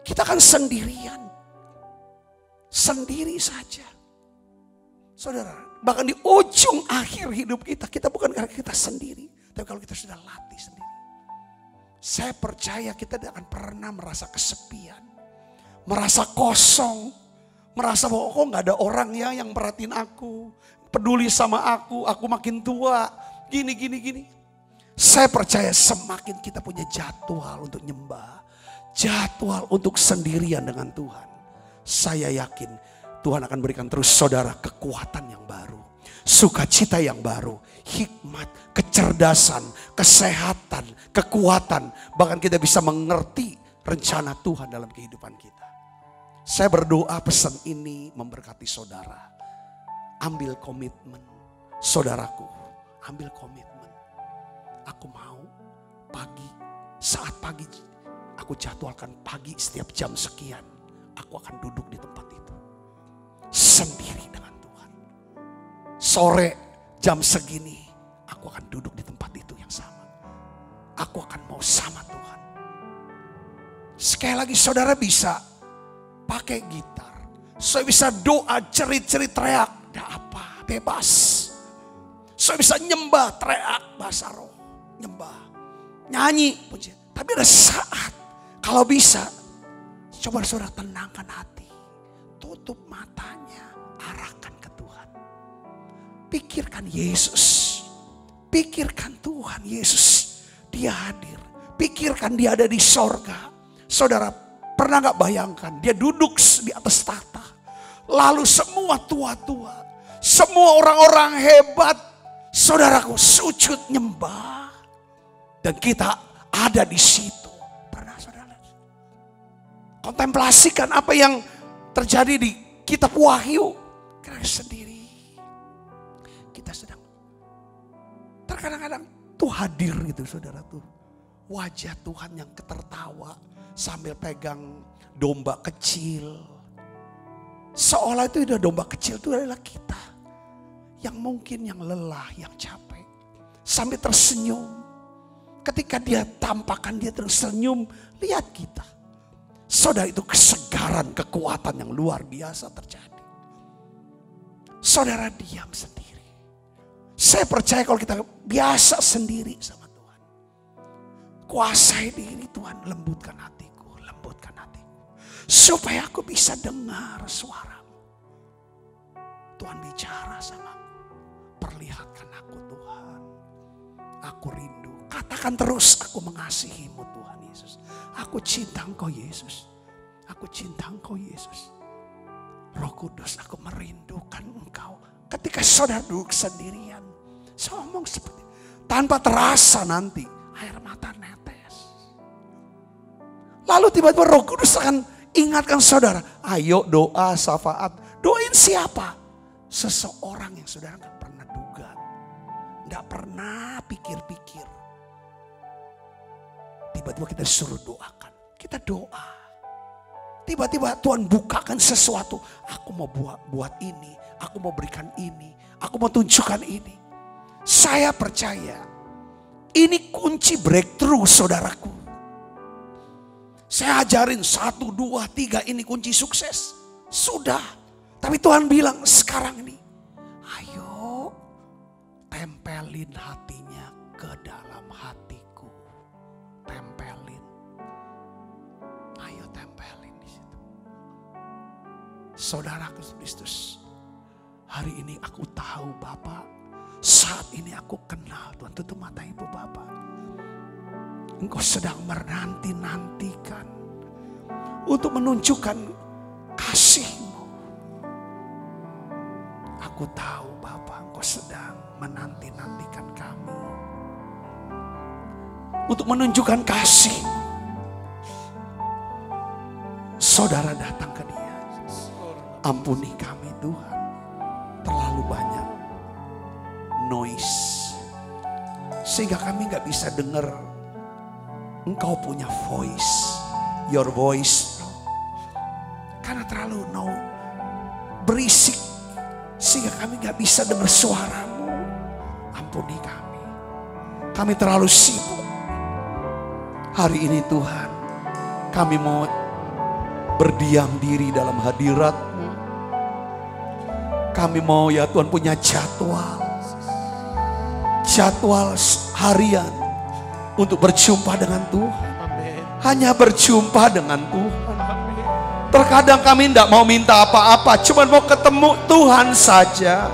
kita akan sendirian, sendiri saja. Saudara, bahkan di ujung akhir hidup kita, kita bukan karena kita sendiri, tapi kalau kita sudah latih sendiri, saya percaya kita tidak akan pernah merasa kesepian, merasa kosong, merasa bahwa kok gak ada orang ya yang perhatiin aku, peduli sama aku makin tua, gini. Saya percaya semakin kita punya jadwal untuk nyembah, jadwal untuk sendirian dengan Tuhan, saya yakin Tuhan akan berikan terus saudara kekuatan yang baru, sukacita yang baru, hikmat, kecerdasan, kesehatan, kekuatan. Bahkan kita bisa mengerti rencana Tuhan dalam kehidupan kita. Saya berdoa pesan ini memberkati saudara. Ambil komitmen, saudaraku, ambil komitmen. Aku mau saat pagi, aku jadwalkan pagi setiap jam sekian, aku akan duduk di tempat itu. Sendiri dengan Tuhan. Sore jam segini aku akan duduk di tempat itu yang sama. Aku akan mau sama Tuhan. Sekali lagi saudara bisa pakai gitar, saya bisa doa, cerit-cerit, teriak, tidak apa, bebas. Saya bisa nyembah, teriak, bahasa roh, nyembah, nyanyi, puji. Tapi ada saat kalau bisa, coba saudara tenangkan hati. Tutup matanya, arahkan ke Tuhan. Pikirkan Yesus. Pikirkan Tuhan Yesus. Dia hadir. Pikirkan dia ada di sorga. Saudara pernah gak bayangkan dia duduk di atas tahta. Lalu semua tua-tua, semua orang-orang hebat, saudaraku sujud nyembah. Dan kita ada di situ. Pernah saudara kontemplasikan apa yang terjadi di kitab Wahyu. Karena sendiri kita sedang, terkadang-kadang tuh hadir gitu saudara tuh. Wajah Tuhan yang tertawa sambil pegang domba kecil. Seolah itu udah domba kecil itu adalah kita. Yang mungkin yang lelah, yang capek. Sambil tersenyum. Ketika dia tampakkan dia tersenyum, lihat kita. Saudara, itu kesegaran, kekuatan yang luar biasa terjadi. Saudara diam sendiri. Saya percaya kalau kita biasa sendiri sama Tuhan. Kuasai diri Tuhan, lembutkan hatiku, lembutkan hatiku. Supaya aku bisa dengar suara-Mu. Tuhan bicara sama aku. Perlihatkan aku Tuhan. Aku rindu. Katakan terus, aku mengasihi-Mu Tuhan Yesus. Aku cinta Engkau Yesus. Aku cinta Engkau Yesus. Roh Kudus, aku merindukan Engkau. Ketika saudara duduk sendirian, saya ngomong seperti tanpa terasa nanti air mata netes. Lalu tiba-tiba Roh Kudus akan ingatkan saudara, ayo doa syafaat. Doain siapa? Seseorang yang saudara gak pernah duga, gak pernah pikir-pikir. Tiba-tiba kita disuruh doakan. Kita doa. Tiba-tiba Tuhan bukakan sesuatu. Aku mau buat ini. Aku mau berikan ini. Aku mau tunjukkan ini. Saya percaya. Ini kunci breakthrough saudaraku. Saya ajarin 1, 2, 3 ini kunci sukses. Sudah. Tapi Tuhan bilang sekarang ini. Ayo tempelin hatinya ke dalam hatiku. Tempelin. Ayo tempelin di situ. Saudara Kristus, hari ini aku tahu Bapa, saat ini aku kenal Tuhan. Tutup mata ibu Bapa. Engkau sedang menanti-nantikan untuk menunjukkan kasih-Mu. Aku tahu Bapa, Engkau sedang menanti-nantikan kami untuk menunjukkan kasih. Saudara datang ke Dia. Ampuni kami Tuhan. Terlalu banyak noise. Sehingga kami gak bisa dengar Engkau punya voice. Your voice. Karena terlalu berisik. Sehingga kami gak bisa dengar suara-Mu. Ampuni kami. Kami terlalu sibuk. Hari ini Tuhan, kami mau berdiam diri dalam hadirat-Mu. Kami mau ya Tuhan punya jadwal harian untuk berjumpa dengan Tuhan. Hanya berjumpa dengan Tuhan. Terkadang kami tidak mau minta apa-apa, cuma mau ketemu Tuhan saja.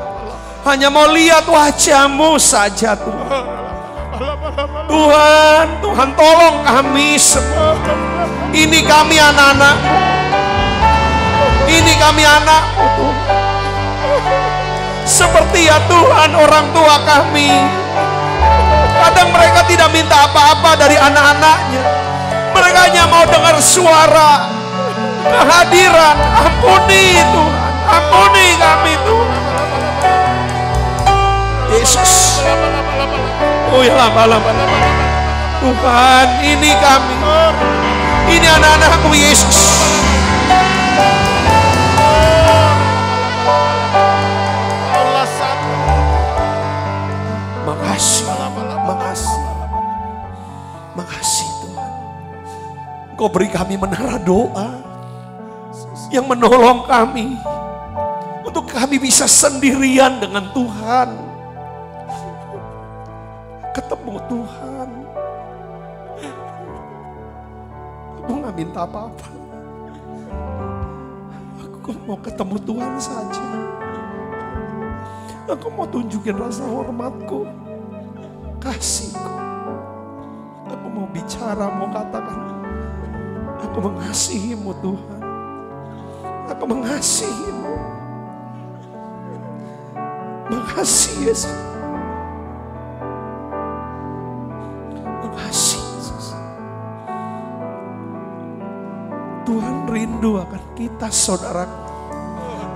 Hanya mau lihat wajah-Mu saja Tuhan. Tuhan tolong kami semua. Ini kami anak-anak. Ini kami anak-Mu Tuhan. Seperti ya Tuhan orang tua kami. Kadang mereka tidak minta apa-apa dari anak-anaknya. Mereka hanya mau dengar suara, kehadiran. Ampuni Tuhan. Ampuni kami Tuhan. Yesus. Oh ya lama-lama. Tuhan, ini kami. Ini anak-anak-Mu Yesus. Makasih Tuhan. Engkau beri kami menara doa yang menolong kami untuk kami bisa sendirian dengan Tuhan. Ketemu Tuhan. Aku gak minta apa-apa. Aku mau ketemu Tuhan saja. Aku mau tunjukin rasa hormatku, kasihku. Aku mau bicara, mau katakan, aku mengasihi-Mu Tuhan. Aku mengasihi-Mu. Makasih Yesus. Makasih Yesus. Tuhan rindu akan kita saudaraku.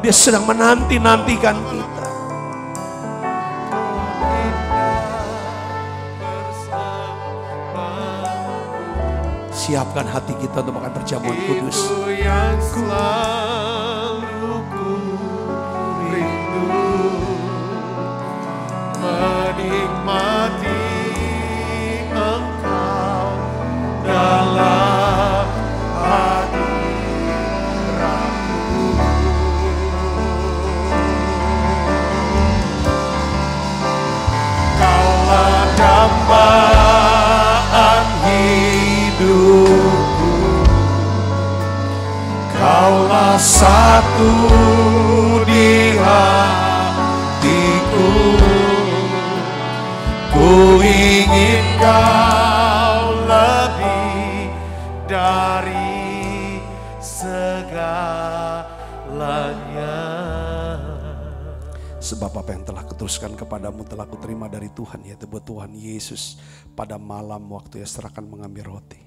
Dia sedang menanti-nantikan kita. Siapkan hati kita untuk makan perjamuan kudus. Itu yang selalu ku rindu, menikmati Engkau dalam hadirat-Mu. Kaulah dambaan hidupku, Kaulah satu di hatiku. Ku ingin Kau lebih dari segalanya. Sebab apa yang telah kuteruskan kepadamu telah kuterima dari Tuhan, yaitu buat Tuhan Yesus pada malam waktu ia serahkan mengambil roti.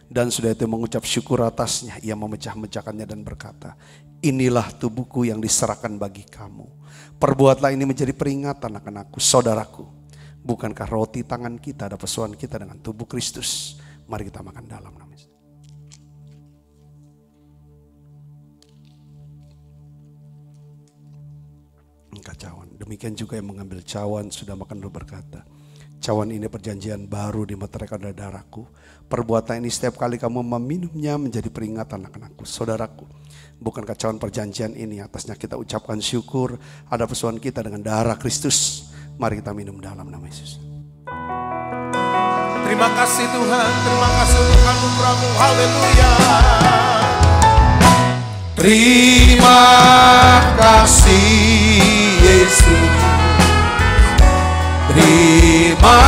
Dan sudah itu mengucap syukur atasnya, ia memecah-mecahkannya dan berkata, inilah tubuhku yang diserahkan bagi kamu. Perbuatlah ini menjadi peringatan akan aku, saudaraku. Bukankah roti tangan kita ada persoalan kita dengan tubuh Kristus? Mari kita makan dalam nama Yesus. Cawan. Demikian juga yang mengambil cawan sudah makan dulu berkata, cawan ini perjanjian baru di meterai adalah darahku. Perbuatan ini setiap kali kamu meminumnya menjadi peringatan akan aku, saudaraku. Bukankah cawan perjanjian ini atasnya kita ucapkan syukur ada persoalan kita dengan darah Kristus. Mari kita minum dalam nama Yesus. Terima kasih Tuhan, terima kasih untuk anugerah-Mu. Haleluya. Terima kasih Yesus. Terima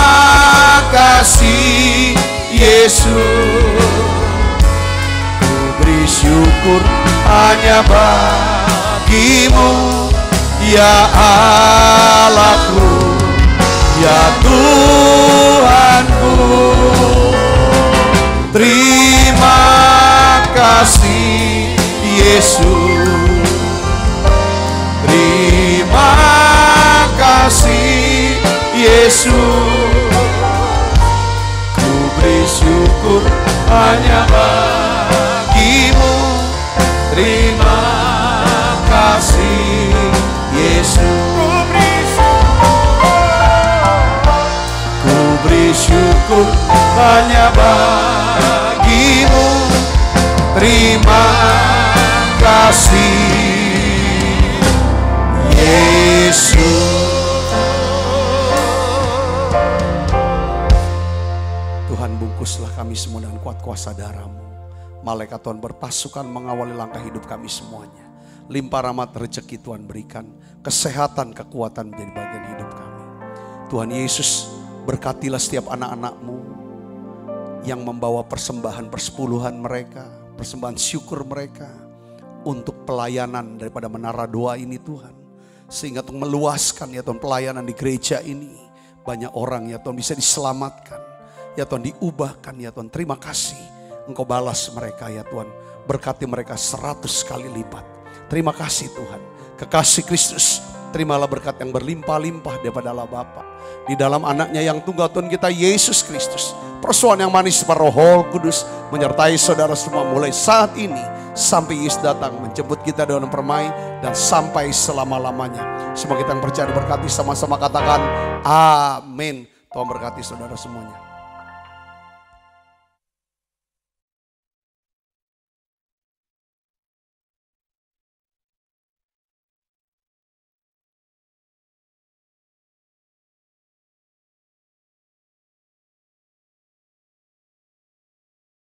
kasih Yesus. Ku beri syukur hanya bagimu, ya Allahku, ya Tuhanku. Terima kasih Yesus. Terima kasih Yesus. Ku beri syukur hanya bagimu. Terima kasih Yesus. Ku beri syukur hanya bagimu. Terima kasih Yesus. Tuhan, bungkuslah kami semua dengan kuat kuasa darah-Mu. Malaikat Tuhan berpasukan mengawali langkah hidup kami semuanya. Limpah rahmat rezeki Tuhan berikan. Kesehatan, kekuatan menjadi bagian hidup kami. Tuhan Yesus, berkatilah setiap anak-anak-Mu yang membawa persembahan persepuluhan mereka, persembahan syukur mereka untuk pelayanan daripada menara doa ini Tuhan. Sehingga Tuhan meluaskan ya Tuhan pelayanan di gereja ini. Banyak orang ya Tuhan bisa diselamatkan. Ya Tuhan diubahkan ya Tuhan. Terima kasih Engkau balas mereka ya Tuhan. Berkati mereka 100 kali lipat. Terima kasih Tuhan. Kekasih Kristus, terimalah berkat yang berlimpah-limpah daripada Allah Bapa. Di dalam anaknya yang tunggal Tuhan kita Yesus Kristus. Persoalan yang manis Roh Kudus menyertai saudara semua mulai saat ini sampai Yesus datang menjemput kita dengan permai dan sampai selama-lamanya. Semua kita yang percaya diberkati sama-sama katakan amin. Tuhan berkati saudara semuanya.